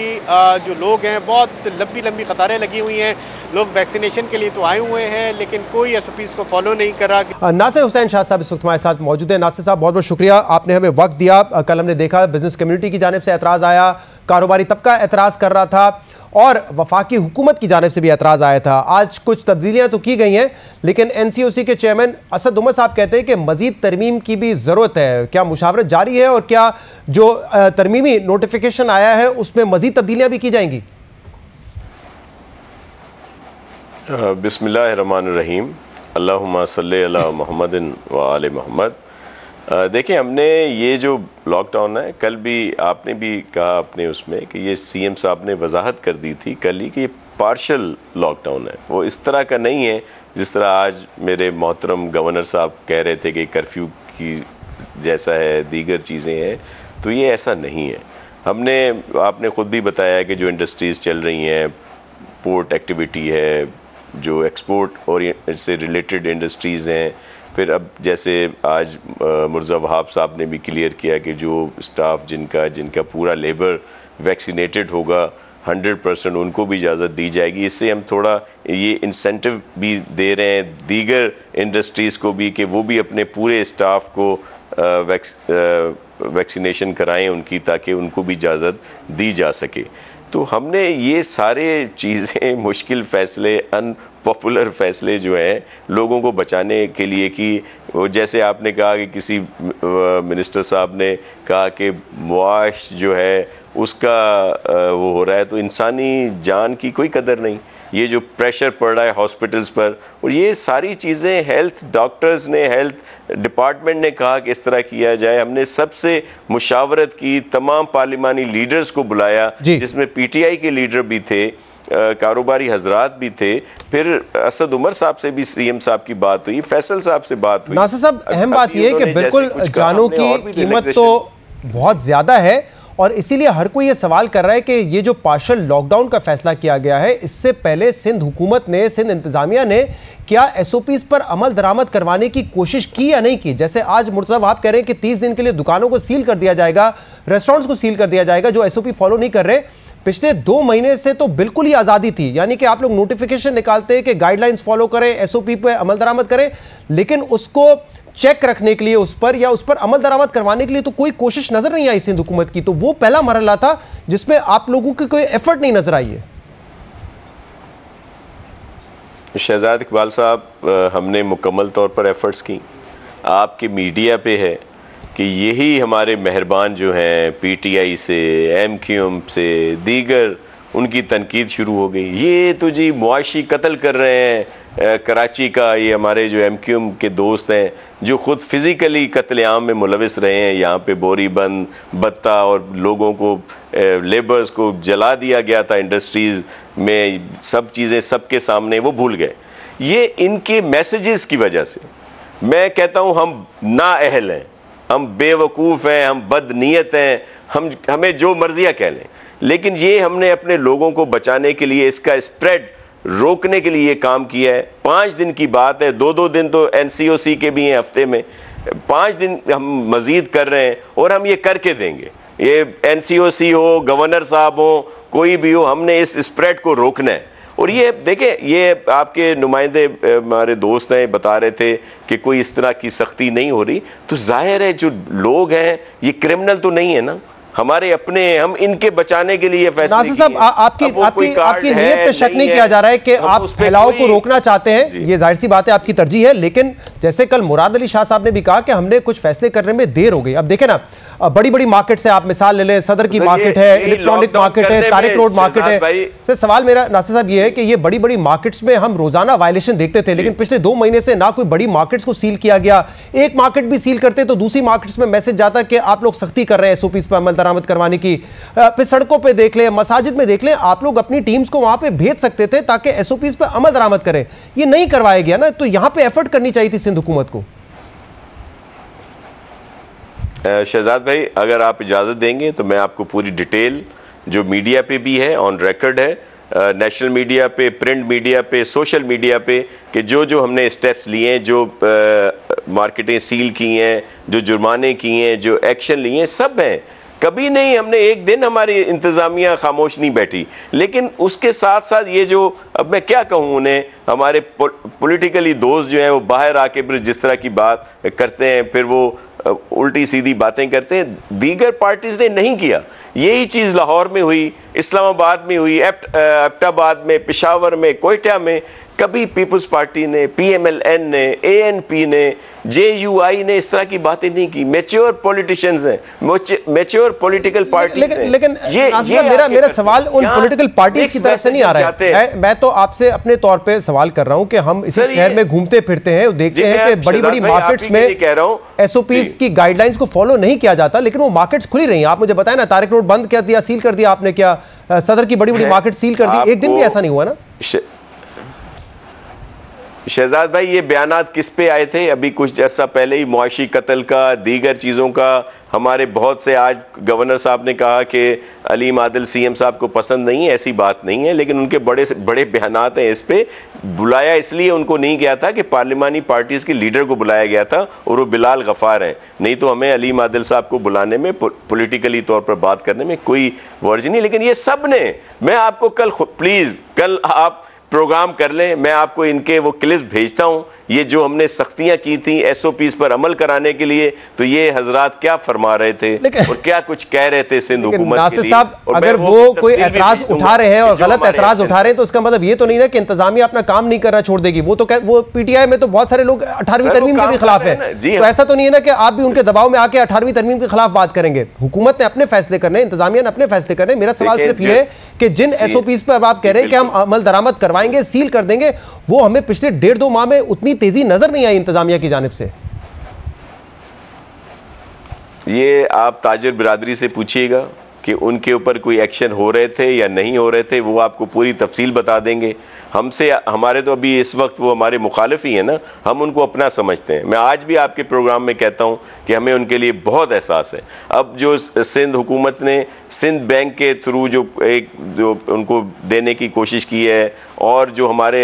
Speaker 10: जो लोग हैं बहुत लंबी लंबी कतारें लगी हुई हैं। लोग वैक्सीनेशन के लिए तो आए हुए हैं, लेकिन कोई SOPs को फॉलो नहीं करा।
Speaker 1: नासिर हुसैन शाह साहब इस वक्त हमारे साथ मौजूद है। नासिर साहब, बहुत बहुत शुक्रिया, आपने हमें वक्त दिया। कल हमने देखा बिजनेस कम्युनिटी की जानिब से एतराज़ आया, कारोबारी तबका एतराज़ कर रहा था और वफाकी हुकूमत की जानिब से भी एतराज़ आया था। आज कुछ तब्दीलियाँ तो की गई हैं, लेकिन NCOC के चेयरमैन असद उमर साहब कहते हैं कि मज़ीद तरमीम की भी ज़रूरत है। क्या मुशावरत जारी है और क्या जो तरमीमी नोटिफिकेशन आया है उसमें मज़ीद तब्दीलियाँ भी की जाएंगी?
Speaker 11: बिस्मिल्लाहिर्रहमानिर्रहीम, अल्लाहुम्मा सल्ली अला मुहम्मदिन व आले मोहम्मद। देखिए, हमने ये जो लॉकडाउन है, कल भी आपने भी कहा अपने उसमें कि ये CM साहब ने वजाहत कर दी थी कल ही कि ये पार्शल लॉकडाउन है, वो इस तरह का नहीं है जिस तरह आज मेरे मोहतरम गवर्नर साहब कह रहे थे कि कर्फ्यू की जैसा है, दीगर चीज़ें हैं। तो ये ऐसा नहीं है। आपने ख़ुद भी बताया कि जो इंडस्ट्रीज़ चल रही हैं, पोर्ट एक्टिविटी है, जो एक्सपोर्ट और से रिलेटेड इंडस्ट्रीज़ हैं, फिर अब जैसे आज मुर्ज़ा वहाब साहब ने भी क्लियर किया कि जो स्टाफ जिनका पूरा लेबर वैक्सीनेटेड होगा 100% उनको भी इजाज़त दी जाएगी। इससे हम थोड़ा ये इंसेंटिव भी दे रहे हैं दीगर इंडस्ट्रीज़ को भी कि वो भी अपने पूरे स्टाफ को वैक्सीनेशन कराएं उनकी, ताकि उनको भी इजाज़त दी जा सके। तो हमने ये सारे चीज़ें, मुश्किल फ़ैसले, अनपॉपुलर फ़ैसले जो हैं लोगों को बचाने के लिए की। वो जैसे आपने कहा कि किसी मिनिस्टर साहब ने कहा कि मुआश जो है उसका वो हो रहा है, तो इंसानी जान की कोई कदर नहीं। ये जो प्रेशर पड़ रहा है हॉस्पिटल्स पर, और ये सारी चीज़ें हेल्थ डॉक्टर्स ने, हेल्थ डिपार्टमेंट ने कहा कि इस तरह किया जाए। हमने सबसे मुशावरत की, तमाम पार्लिमानी लीडर्स को बुलाया, जिसमें PTI के लीडर भी थे, कारोबारी हजरात भी थे, फिर असद उमर साहब से भी CM साहब की बात हुई, फैसल साहब से बात हुई।
Speaker 1: नासिर साहब, अहम बात यह है कि बिल्कुल जानों की कीमत तो बहुत ज़्यादा है और इसीलिए हर कोई ये सवाल कर रहा है कि ये जो पार्शल लॉकडाउन का फैसला किया गया है, इससे पहले सिंध हुकूमत ने, सिंध इंतजामिया ने क्या SOPs पर अमल दरामद करवाने की कोशिश की या नहीं की? जैसे आज मुर्तज़ा वहाब कह रहे हैं कि 30 दिन के लिए दुकानों को सील कर दिया जाएगा, रेस्टोरेंट्स को सील कर दिया जाएगा जो SOP फॉलो नहीं कर रहे। पिछले 2 महीने से तो बिल्कुल ही आज़ादी थी, यानी कि आप लोग नोटिफिकेशन निकालते हैं कि गाइडलाइंस फॉलो करें, SOP पर अमल दरामद करें, लेकिन उसको चेक रखने के लिए उस पर अमल दरामद करवाने के लिए तो कोई कोशिश नजर नहीं आई सिंध हुकूमत की। तो वो पहला मरहला था जिसमें आप लोगों की कोई एफर्ट नहीं नजर आई है।
Speaker 11: शहजाद इकबाल साहब, हमने मुकम्मल तौर पर एफर्ट्स की। आपके मीडिया पे है कि यही हमारे मेहरबान जो हैं PTI से, MQM से, दीगर, उनकी तनकीद शुरू हो गई। ये तो जी मुआशी कत्ल कर रहे हैं कराची का। ये हमारे जो MQM के दोस्त हैं जो ख़ुद फ़िज़िकली कत्लेआम में मुलविस रहे हैं, यहाँ पे बोरी बंद, बत्ता और लोगों को, लेबर्स को जला दिया गया था इंडस्ट्रीज़ में, सब चीज़ें सबके सामने, वो भूल गए। ये इनके मैसेजेस की वजह से मैं कहता हूँ हम नाअहल हैं, हम बेवकूफ़ हैं, हम बदनीयत हैं, हमें जो मर्ज़ियाँ कह लें, लेकिन ये हमने अपने लोगों को बचाने के लिए, इसका स्प्रेड रोकने के लिए ये काम किया है। 5 दिन की बात है, 2-2 दिन तो NCOC के भी हैं हफ्ते में, 5 दिन हम मज़ीद कर रहे हैं और हम ये करके देंगे। ये NCOC हो, गवर्नर साहब हो, कोई भी हो, हमने इस स्प्रेड को रोकना है और ये देखें, ये आपके नुमाइंदे हमारे दोस्त हैं बता रहे थे कि कोई इस तरह की सख्ती नहीं हो रही, तो जाहिर है जो लोग हैं ये क्रिमिनल तो नहीं है ना, हमारे अपने, हम इनके बचाने के लिए फैसले
Speaker 1: नासिर साहब, आपकी नीयत पे शक नहीं किया जा रहा है कि आप फैलाव को रोकना चाहते हैं, ये जाहिर सी बात है आपकी तरजीह है, लेकिन जैसे कल मुराद अली शाह साहब ने भी कहा कि हमने कुछ फैसले करने में देर हो गई। अब देखें ना, बड़ी बड़ी मार्केट से आप मिसाल ले लें, सदर की मार्केट है, इलेक्ट्रॉनिक मार्केट है, तारिक रोड मार्केट है। सर सवाल मेरा नासिर साहब ये है कि ये बड़ी बड़ी मार्केट्स में हम रोजाना वायलेशन देखते थे, लेकिन पिछले 2 महीने से ना कोई बड़ी मार्केट्स को सील किया गया, एक मार्केट भी सील करते तो दूसरी मार्केट्स में मैसेज जाता कि आप लोग सख्ती कर रहे हैं एसओपीज पर अमल दरामद करवाने की। फिर सड़कों पर देख लें, मसाजिद में देख लें, आप लोग अपनी टीम्स को वहां पर भेज सकते थे ताकि एसओपीज पर अमल दरामद करें, ये नहीं करवाया गया ना, तो यहां पर एफर्ट करनी चाहिए थी सिंध हुकूमत को।
Speaker 11: शहजाद भाई, अगर आप इजाज़त देंगे तो मैं आपको पूरी डिटेल जो मीडिया पे भी है, ऑन रिकॉर्ड है, नेशनल मीडिया पे, प्रिंट मीडिया पे, सोशल मीडिया पे, कि जो हमने स्टेप्स लिए हैं, जो मार्केटें सील की हैं, जो जुर्माने किए हैं, जो एक्शन लिए हैं, सब हैं। कभी नहीं हमने एक दिन हमारी इंतज़ामिया खामोश नहीं बैठी, लेकिन उसके साथ साथ ये जो, अब मैं क्या कहूँ उन्हें, हमारे पॉलिटिकली दोस्त जो हैं वो बाहर आके फिर जिस तरह की बात करते हैं, फिर वो उल्टी सीधी बातें करते हैं, दीगर पार्टीज ने नहीं किया। यही चीज़ लाहौर में हुई, इस्लामाबाद में हुई, एबटाबाद में, पेशावर में, कोयटा में, कभी पीपल्स पार्टी ने, PMLN ने, ANP ने, JUI ने इस तरह की बातें नहीं की। मैच्योर पॉलिटिशियंस हैं, मैच्योर पॉलिटिकल पार्टीज हैं।
Speaker 1: लेकिन मेरा सवाल उन पॉलिटिकल पार्टीज की तरफ से नहीं आ रहा है, मैं तो आपसे अपने तौर पे सवाल कर रहा हूं कि हम इस शहर में घूमते फिरते हैं, देखते हैं कि बड़ी बड़ी मार्केट्स में SOPs की गाइडलाइंस को फॉलो नहीं किया जाता, लेकिन वो मार्केट्स खुली रही हैं। आप मुझे बताएं ना, तारिक रोड बंद कर दिया, सील कर दिया आपने, क्या सदर की बड़ी बड़ी मार्केट सील कर दी, एक दिन भी ऐसा नहीं हुआ ना?
Speaker 11: शहजाद भाई, ये बयानात किस पे आए थे? अभी कुछ अर्सा पहले ही मुआशी कत्ल का, दीगर चीज़ों का, हमारे बहुत से, आज गवर्नर साहब ने कहा कि अलीम आदिल CM साहब को पसंद नहीं है, ऐसी बात नहीं है, लेकिन उनके बड़े से बड़े बयानात हैं। इस पे बुलाया इसलिए उनको नहीं गया था कि पार्लिमानी पार्टीज़ के लीडर को बुलाया गया था, और वो बिलाल गफ़ार हैं, नहीं तो हमें अलीम आदिल साहब को बुलाने में, पॉलिटिकली तौर पर बात करने में कोई वर्ज नहीं। लेकिन ये सब ने, मैं आपको कल आप प्रोग्राम कर लें, मैं आपको इनके वो क्लिप्स भेजता हूं, ये जो हमने सख्तियां की थी SOPs पर अमल कराने के लिए, तो ये हजरात क्या फरमा रहे थे और क्या कुछ कह रहे थे सिंध हुकूमत के लिए।
Speaker 1: अगर वो कोई एतराज उठा रहे हैं और गलत एतराज उठा रहे हैं, तो उसका मतलब ये तो नहीं ना कि इंतजामिया अपना काम नहीं करना छोड़ देगी। वो PTI में तो बहुत सारे लोग 18वीं तरमीम के भी खिलाफ है, तो ऐसा तो नहीं है ना कि आप भी उनके दबाव में आके 18वीं तरमीम के खिलाफ बात करेंगे। हुकूमत ने अपने फैसले करने, इंतजामिया ने अपने फैसले करने। मेरा सवाल सिर्फ ये है कि जिन SOPs पर आप कह रहे हैं कि हम अमल दरामद करवाएंगे, सील कर देंगे, वो हमें पिछले 1.5-2 माह में उतनी तेजी नजर नहीं आई इंतजामिया की जानिब से।
Speaker 11: ये आप ताजिर बिरादरी से पूछिएगा कि उनके ऊपर कोई एक्शन हो रहे थे या नहीं हो रहे थे, वो आपको पूरी तफसील बता देंगे। हमसे, हमारे तो अभी इस वक्त वो हमारे मुखालिफ ही है ना, हम उनको अपना समझते हैं। मैं आज भी आपके प्रोग्राम में कहता हूं कि हमें उनके लिए बहुत एहसास है। अब जो सिंध हुकूमत ने सिंध बैंक के थ्रू जो उनको देने की कोशिश की है, और जो हमारे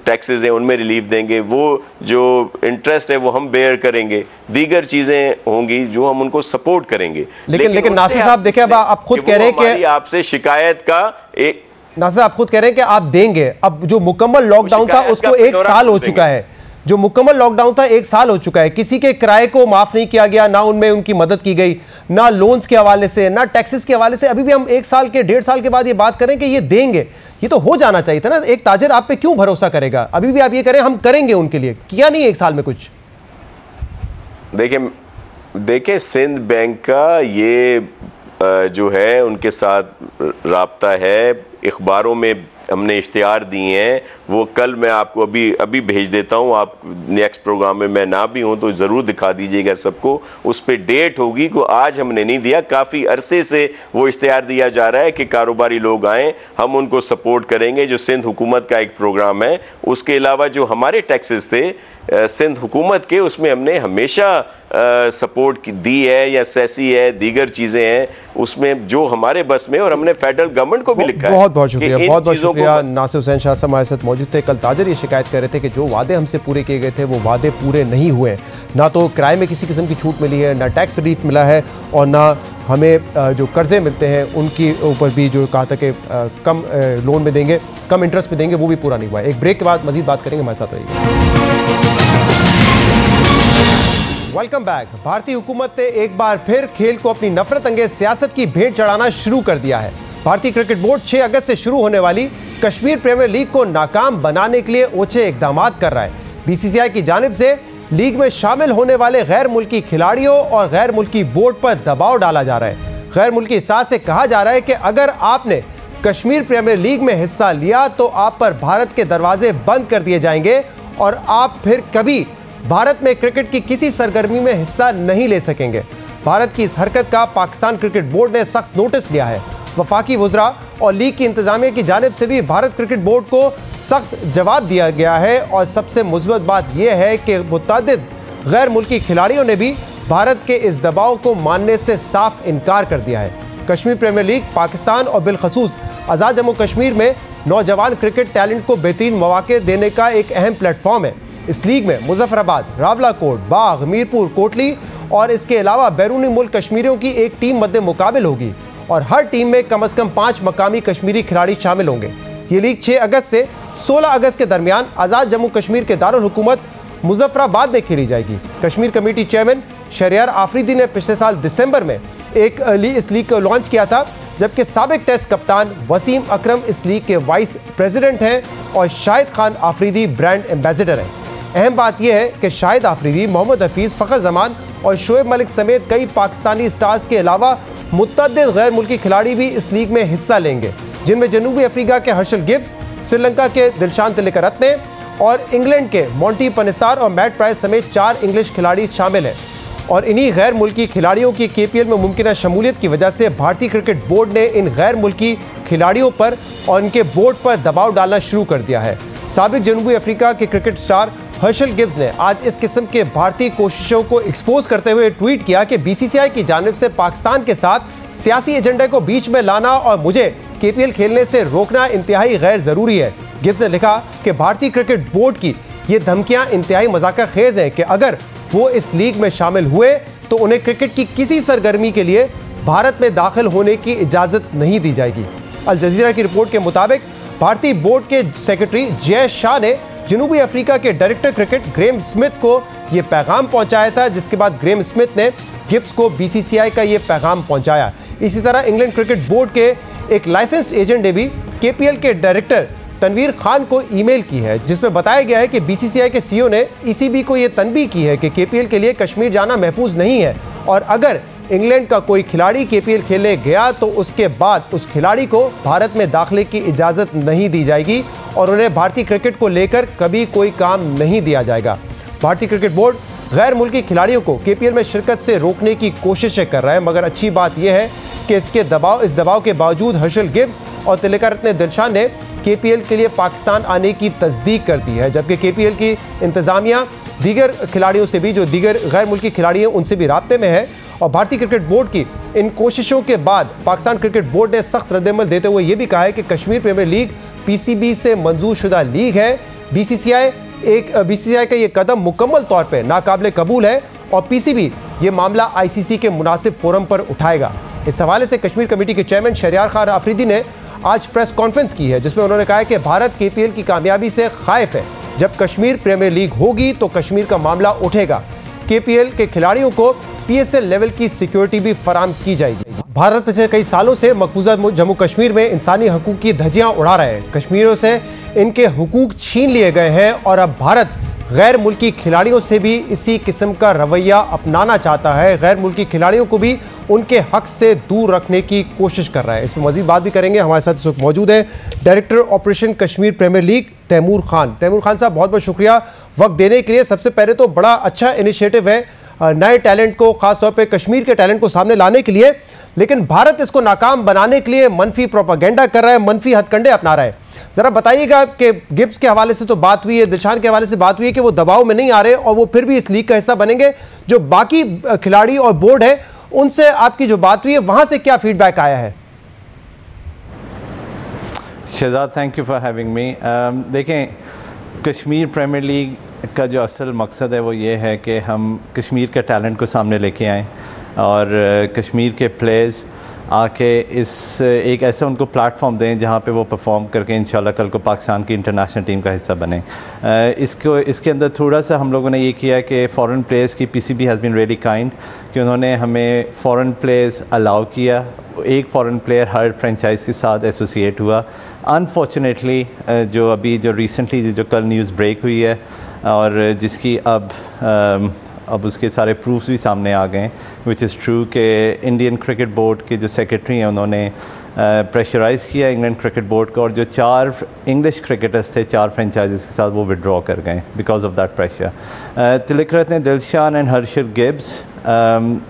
Speaker 11: टैक्सेस हैं उनमें रिलीफ देंगे, वो जो इंटरेस्ट है वो हम बेयर करेंगे, दीगर चीज़ें होंगी जो हम उनको सपोर्ट करेंगे।
Speaker 1: लेकिन नासिर साहब देखिए, अब आप खुद कह रहे हैं कि
Speaker 11: आपसे शिकायत का एक,
Speaker 1: नासिर आप खुद कह रहे हैं कि आप देंगे। अब जो मुकम्मल लॉकडाउन था उसको 1 साल हो चुका है, जो मुकम्मल लॉकडाउन था 1 साल हो चुका है, किसी के किराए को माफ नहीं किया गया, ना उनमें उनकी मदद की गई, ना लोन्स के हवाले से, ना टैक्सेस के हवाले से। अभी भी हम 1 साल के 1.5 साल के बाद ये बात करें कि ये देंगे, ये तो हो जाना चाहिए था ना। एक ताजिर आप पे क्यों भरोसा करेगा? अभी भी आप ये करें हम करेंगे उनके लिए, किया नहीं 1 साल में कुछ।
Speaker 11: देखिए सिंध बैंक का ये जो है उनके साथ राब्ता है, इख्बारों में हमने इश्तिहार दिए हैं, वो कल मैं आपको अभी भेज देता हूँ। आप नेक्स्ट प्रोग्राम में मैं ना भी हूँ तो ज़रूर दिखा दीजिएगा सबको, उस पर डेट होगी को आज हमने नहीं दिया, काफ़ी अरसे से वो इश्तिहार दिया जा रहा है कि कारोबारी लोग आएँ, हम उनको सपोर्ट करेंगे। जो सिंध हुकूमत का एक प्रोग्राम है, उसके अलावा जो हमारे टैक्सेस थे सिंध हुकूमत के, उसमें हमने हमेशा सपोर्ट दी है, या सेसी है, दीगर चीज़ें हैं उसमें जो हमारे बस में, और हमने फेडरल गवर्नमेंट को भी लिखा है।
Speaker 1: बहुत बहुत शुक्रिया, बहुत बहुत शुक्रिया। नासिर हुसैन शाह साहब हमारे साथ मौजूद थे। कल ताजिर ये शिकायत कर रहे थे कि जो वादे हमसे पूरे किए गए थे वो वादे पूरे नहीं हुए, ना तो किराए में किसी किस्म की छूट मिली है, ना टैक्स रिलीफ मिला है, और ना हमें जो कर्जे मिलते हैं उनके ऊपर भी जो कहा था कि कम लोन में देंगे, कम इंटरेस्ट में देंगे, वो भी पूरा नहीं हुआ है। एक ब्रेक के बाद मजीद बात करेंगे, हमारे साथ रहिए। Welcome back. भारतीय हुकूमत ने एक बार फिर खेल को अपनी नफरत अंगेज सियासत की भेंट चढ़ाना शुरू कर दिया है। भारतीय क्रिकेट बोर्ड 6 अगस्त से शुरू होने वाली कश्मीर प्रीमियर लीग को नाकाम बनाने के लिए ओछे इकदाम कर रहा है। बीसीसीआई की जानिब से लीग में शामिल होने वाले गैर मुल्की खिलाड़ियों और गैर मुल्की बोर्ड पर दबाव डाला जा रहा है। गैर मुल्की इस्ताद से कहा जा रहा है कि अगर आपने कश्मीर प्रीमियर लीग में हिस्सा लिया तो आप पर भारत के दरवाजे बंद कर दिए जाएंगे और आप फिर कभी भारत में क्रिकेट की किसी सरगर्मी में हिस्सा नहीं ले सकेंगे। भारत की इस हरकत का पाकिस्तान क्रिकेट बोर्ड ने सख्त नोटिस लिया है। वफाकी वुज़रा और लीग की इंतजामिया की जानिब से भी भारत क्रिकेट बोर्ड को सख्त जवाब दिया गया है और सबसे मुस्बत बात यह है कि मुतअद्दिद गैर मुल्की खिलाड़ियों ने भी भारत के इस दबाव को मानने से साफ इनकार कर दिया है। कश्मीर प्रीमियर लीग पाकिस्तान और बिलखसूस आज़ाद जम्मू कश्मीर में नौजवान क्रिकेट टैलेंट को बेहतरीन मौके देने का एक अहम प्लेटफॉर्म है। इस लीग में मुजफ्फराबाद, रावलाकोट, बाग, मीरपुर, कोटली और इसके अलावा बैरूनी मुल्क कश्मीरियों की एक टीम मद्दे मुकाबिल होगी और हर टीम में कम से कम 5 मकामी कश्मीरी खिलाड़ी शामिल होंगे। ये लीग 6 अगस्त से 16 अगस्त के दरमियान आज़ाद जम्मू कश्मीर के दारुल हुकूमत मुजफ्फराबाद में खेली जाएगी। कश्मीर कमेटी चेयरमैन शहरियार आफरीदी ने पिछले साल दिसंबर में इस लीग को लॉन्च किया था, जबकि साबिक टेस्ट कप्तान वसीम अकरम इस लीग के वाइस प्रेसिडेंट हैं और शाहिद खान आफरीदी ब्रांड एम्बेसडर हैं। अहम बात यह है कि शाहिद आफरीदी, मोहम्मद हफीज़, फ़खर जमान और शोएब मलिक समेत कई पाकिस्तानी स्टार्स के अलावा मुतअद्दिद गैर मुल्की खिलाड़ी भी इस लीग में हिस्सा लेंगे, जिनमें जनूबी अफ्रीका के हर्षल गिब्स, श्रीलंका के दिलशान तिलकरत्ने और इंग्लैंड के मोंटी पनिसार और मैट प्राइस समेत 4 इंग्लिश खिलाड़ी शामिल हैं। और इन्हीं गैर मुल्की खिलाड़ियों की KPL में मुमकिन शमूलियत की वजह से भारतीय क्रिकेट बोर्ड ने इन गैर मुल्की खिलाड़ियों पर और इनके बोर्ड पर दबाव डालना शुरू कर दिया है। साबिक जनूबी अफ्रीका के क्रिकेट स्टार हर्षल गिब्स ने आज इस किस्म के भारतीय कोशिशों को एक्सपोज करते हुए ट्वीट किया कि BCCI की जानिब से पाकिस्तान के साथ सियासी एजेंडे को बीच में लाना और मुझे KPL खेलने से रोकना इंतहाई गैर ज़रूरी है। गिब्स ने लिखा कि भारतीय क्रिकेट बोर्ड की ये धमकियां इंतहाई मजाका खेज हैं कि अगर वो इस लीग में शामिल हुए तो उन्हें क्रिकेट की किसी सरगर्मी के लिए भारत में दाखिल होने की इजाज़त नहीं दी जाएगी। अल जज़ीरा की रिपोर्ट के मुताबिक भारतीय बोर्ड के सेक्रेटरी जय शाह ने जनूबी अफ्रीका के डायरेक्टर क्रिकेट ग्रेम स्मिथ को ये पैगाम पहुंचाया था, जिसके बाद ग्रेम स्मिथ ने गिब्स को BCCI का ये पैगाम पहुंचाया। इसी तरह इंग्लैंड क्रिकेट बोर्ड के एक लाइसेंस्ड एजेंट ने भी KPL के डायरेक्टर तनवीर खान को ईमेल की है, जिसमें बताया गया है कि BCCI के CEO ने ECB को ये तनबीह की है कि KPL के लिए कश्मीर जाना महफूज नहीं है और अगर इंग्लैंड का कोई खिलाड़ी KPL खेलने गया तो उसके बाद उस खिलाड़ी को भारत में दाखिले की इजाज़त नहीं दी जाएगी और उन्हें भारतीय क्रिकेट को लेकर कभी कोई काम नहीं दिया जाएगा। भारतीय क्रिकेट बोर्ड गैर मुल्की खिलाड़ियों को KPL में शिरकत से रोकने की कोशिशें कर रहा है, मगर अच्छी बात यह है कि इस दबाव के बावजूद हर्षल गिब्स और तिलकरत्ने दिलशान ने KPL के लिए पाकिस्तान आने की तस्दीक कर दी है, जबकि KPL की इंतज़ामिया दीगर खिलाड़ियों से भी, जो दीगर गैर मुल्की खिलाड़ी हैं, उनसे भी राब्ते में है। और भारतीय क्रिकेट बोर्ड की इन कोशिशों के बाद पाकिस्तान क्रिकेट बोर्ड ने सख्त रद्दअमल देते हुए ये भी कहा है कि कश्मीर प्रीमियर लीग PCB से मंजूर शुदा लीग है। BCCI का ये कदम मुकम्मल तौर पर नाकाबिल कबूल है और PCB ये मामला ICC के मुनासिब फोरम पर उठाएगा। इस हवाले से कश्मीर कमेटी के चेयरमैन शहरियार खान आफरीदी ने आज प्रेस कॉन्फ्रेंस की है, जिसमें उन्होंने कहा है कि भारत KPL की कामयाबी से खाइफ है। जब कश्मीर प्रीमियर लीग होगी तो कश्मीर का मामला उठेगा। KPL के खिलाड़ियों को PSL लेवल की सिक्योरिटी भी फराम की जाएगी। भारत पिछले कई सालों से मकबूजा जम्मू कश्मीर में इंसानी हकूक की धज्जियां उड़ा रहे हैं। कश्मीरियों से इनके हुकूक छीन लिए गए हैं और अब भारत गैर मुल्की खिलाड़ियों से भी इसी किस्म का रवैया अपनाना चाहता है। गैर मुल्की खिलाड़ियों को भी उनके हक से दूर रखने की कोशिश कर रहा है। इसमें मजीद बात भी करेंगे। हमारे साथ इस वक्त मौजूद है director operation Kashmir premiere league Taimur Khan. Taimur Khan साहब, बहुत बहुत शुक्रिया वक्त देने के लिए। सबसे पहले तो बड़ा अच्छा इनिशिएटिव है नए टैलेंट को, खासतौर पे कश्मीर के टैलेंट को सामने लाने के लिए, लेकिन भारत इसको नाकाम बनाने के लिए मनफी प्रोपागेंडा कर रहा है, मनफी हथकंडे अपना रहा है। ज़रा बताइएगा कि गिब्स के हवाले से तो बात हुई है, दिलशान के हवाले से बात हुई है कि वो दबाव में नहीं आ रहे और वो फिर भी इस लीग का हिस्सा बनेंगे। जो बाकी खिलाड़ी और बोर्ड है उनसे आपकी जो बात हुई है वहाँ से क्या फीडबैक आया है?
Speaker 12: Shahzad, thank you for having me. देखें, कश्मीर प्रीमियर लीग का जो असल मकसद है वो ये है कि हम कश्मीर के टैलेंट को सामने लेके आएँ। और कश्मीर के प्लेयर्स आके इस एक ऐसा उनको प्लेटफॉर्म दें जहाँ पे वो परफॉर्म करके इंशाल्लाह कल को पाकिस्तान की इंटरनेशनल टीम का हिस्सा बने। इसके अंदर थोड़ा सा हम लोगों ने ये किया कि फ़ॉरेन प्लेयर्स की PCB has been really kind कि उन्होंने हमें फ़ॉरेन प्लेयर्स अलाउ किया। एक फ़ॉरेन प्लेयर हर फ्रेंचाइज़ के साथ एसोसिएट हुआ। अनफॉर्चुनेटली जो रिसेंटली जो कल न्यूज़ ब्रेक हुई है और जिसकी अब उसके सारे प्रूफ्स भी सामने आ गए, विच इज़ ट्रू कि इंडियन क्रिकेट बोर्ड के जो सेक्रेटरी हैं उन्होंने प्रेशराइज़ किया इंग्लैंड क्रिकेट बोर्ड को, और जो 4 इंग्लिश क्रिकेटर्स थे 4 फ्रेंचाइज़ के साथ वो विड्रॉ कर गए because of that pressure. Tillakaratne Dilshan and Herschelle Gibbs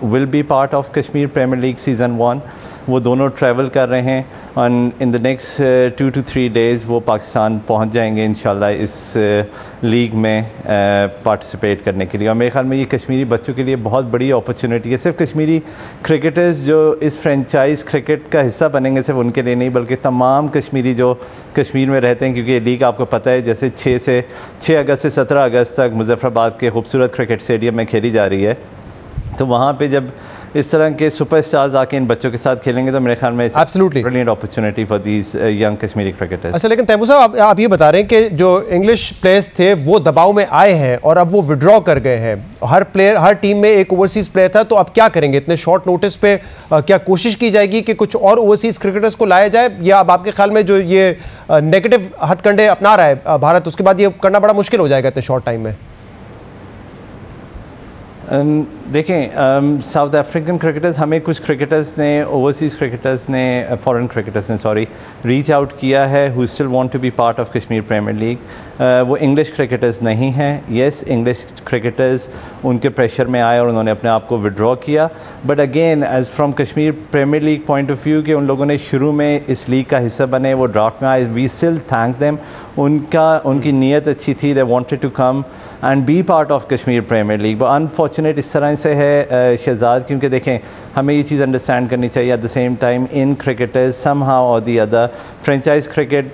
Speaker 12: will be part of Kashmir premiere League season 1। वो दोनों ट्रैवल कर रहे हैं और in the next 2 to 3 days वो पाकिस्तान पहुंच जाएंगे इंशाल्लाह इस लीग में पार्टिसिपेट करने के लिए। और मेरे ख्याल में ये कश्मीरी बच्चों के लिए बहुत बड़ी अपॉर्चुनिटी है। सिर्फ कश्मीरी क्रिकेटर्स जो इस फ्रेंचाइज क्रिकेट का हिस्सा बनेंगे सिर्फ उनके लिए नहीं, बल्कि तमाम कश्मीरी जो कश्मीर में रहते हैं, क्योंकि ये लीग आपको पता है जैसे 6 अगस्त से 17 अगस्त तक मुजफ्फराबाद के खूबसूरत क्रिकेट स्टेडियम में खेली जा रही है। तो वहाँ पे जब इस तरह के सुपरस्टार्स आके इन बच्चों के साथ खेलेंगे तो मेरे ख्याल में absolutely brilliant opportunity for these young Kashmiri cricketers.
Speaker 1: अच्छा, लेकिन तैमूर साहब आप ये बता रहे हैं कि जो इंग्लिश प्लेयर्स थे वो दबाव में आए हैं और अब वो विड्रॉ कर गए हैं। हर टीम में एक ओवरसीज़ प्लेयर था, तो अब क्या करेंगे इतने शॉर्ट नोटिस पे? क्या कोशिश की जाएगी कि कुछ और ओवरसीज़ क्रिकेटर्स को लाया जाए, या अब आपके ख्याल में जो ये नेगेटिव हथकंडे अपना रहा है भारत, उसके बाद ये करना बड़ा मुश्किल हो जाएगा इतने शॉर्ट टाइम में?
Speaker 12: देखें, साउथ अफ्रीकन क्रिकेटर्स, हमें कुछ क्रिकेटर्स ने ओवरसीज़ क्रिकेटर्स ने फॉरेन क्रिकेटर्स ने रीच आउट किया है who still want to be part of Kashmir premiere league. वो इंग्लिश क्रिकेटर्स नहीं हैं। येस, इंग्लिश क्रिकेटर्स उनके प्रेशर में आए और उन्होंने अपने आप को विड्रॉ किया, but again as from Kashmir premiere league point of view कि उन लोगों ने शुरू में इस लीग का हिस्सा बने, वो ड्राफ्ट में आए, वी स्टिल थैंक देम। उनकी नीयत अच्छी थी, they wanted to come and be part of Kashmir premiere league. But unfortunate इस तरह से है शहजाद, क्योंकि देखें हमें ये चीज़ अंडरस्टैंड करनी चाहिए एट द सेम टाइम इन cricketers somehow or the other, franchise cricket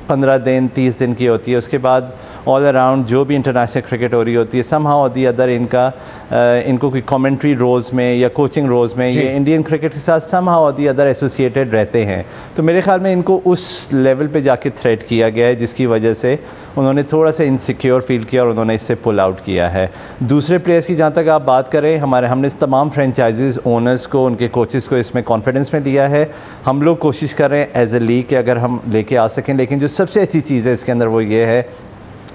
Speaker 12: 15 दिन 30 दिन की होती है, उसके बाद ऑल अराउंड जो भी इंटरनेशनल क्रिकेट हो रही होती है some how or the other इनको कोई कमेंट्री रोज़ में या कोचिंग रोज़ में ये इंडियन क्रिकेट के साथ some how or the other associated रहते हैं। तो मेरे ख्याल में इनको उस लेवल पे जाके थ्रेट किया गया है जिसकी वजह से उन्होंने थोड़ा सा इनसिक्योर फील किया और उन्होंने इससे पुल आउट किया है। दूसरे प्लेयर्स की जहाँ तक आप बात करें, हमने इस तमाम फ्रेंचाइजीज़ ओनर्स को, उनके कोचेज़ को इसमें कॉन्फिडेंस में लिया है। हम लोग कोशिश कर रहे हैं एज ए लीग कि अगर हम लेके आ सकें, लेकिन जो सबसे अच्छी चीज़ है इसके अंदर वो ये है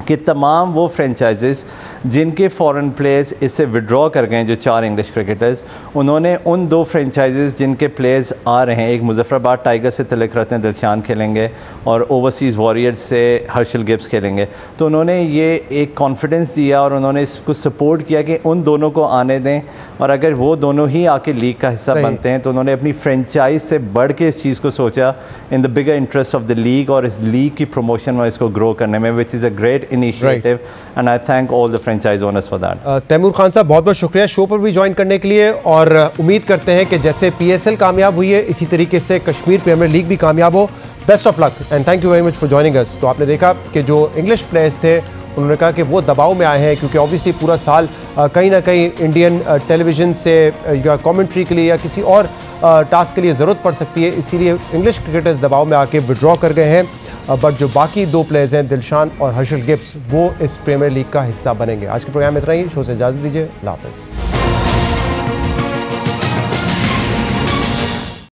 Speaker 12: कि तमाम वो फ्रेंचाइजेस जिनके फॉरेन प्लेयर्स इससे विड्रॉ कर गए हैं, जो 4 इंग्लिश क्रिकेटर्स, उन्होंने उन 2 फ्रेंचाइजेस जिनके प्लेयर्स आ रहे हैं, एक मुजफ्फराबाद टाइगर से तिलकरत्न दिलशान खेलेंगे और ओवरसीज़ वॉरियर्स से हर्षल गिब्स खेलेंगे, तो उन्होंने ये एक कॉन्फिडेंस दिया और उन्होंने इसको सपोर्ट किया कि उन दोनों को आने दें, और अगर वो दोनों ही आके लीग का हिस्सा बनते हैं तो उन्होंने अपनी फ्रेंचाइज से बढ़ के इस चीज़ को सोचा in the bigger interest of the league और इस लीग की प्रमोशन और इसको ग्रो करने में, which is a great initiative and I thank all the franchise owners for that.
Speaker 1: Taimur Khan साहब, बहुत बहुत शुक्रिया शो पर भी ज्वाइन करने के लिए, और उम्मीद करते हैं कि जैसे PSL कामयाब हुई है इसी तरीके से कश्मीर प्रीमियर लीग भी कामयाब हो। Best of luck and thank you very much for joining us. तो आपने देखा कि जो इंग्लिश प्लेयर्स थे उन्होंने कहा कि वो दबाव में आए हैं क्योंकि ऑब्वियसली पूरा साल कहीं ना कहीं इंडियन टेलीविज़न से या कमेंट्री के लिए या किसी और टास्क के लिए ज़रूरत पड़ सकती है, इसीलिए इंग्लिश क्रिकेटर्स दबाव में आके विड्रॉ कर गए हैं। बट जो बाकी 2 प्लेयर्स हैं दिलशान और हर्षल गिब्स, वो इस प्रीमियर लीग का हिस्सा बनेंगे। आज के प्रोग्राम में इतना ही। शो से इजाज़त दीजिए। अल्लाह हाफ़िज़।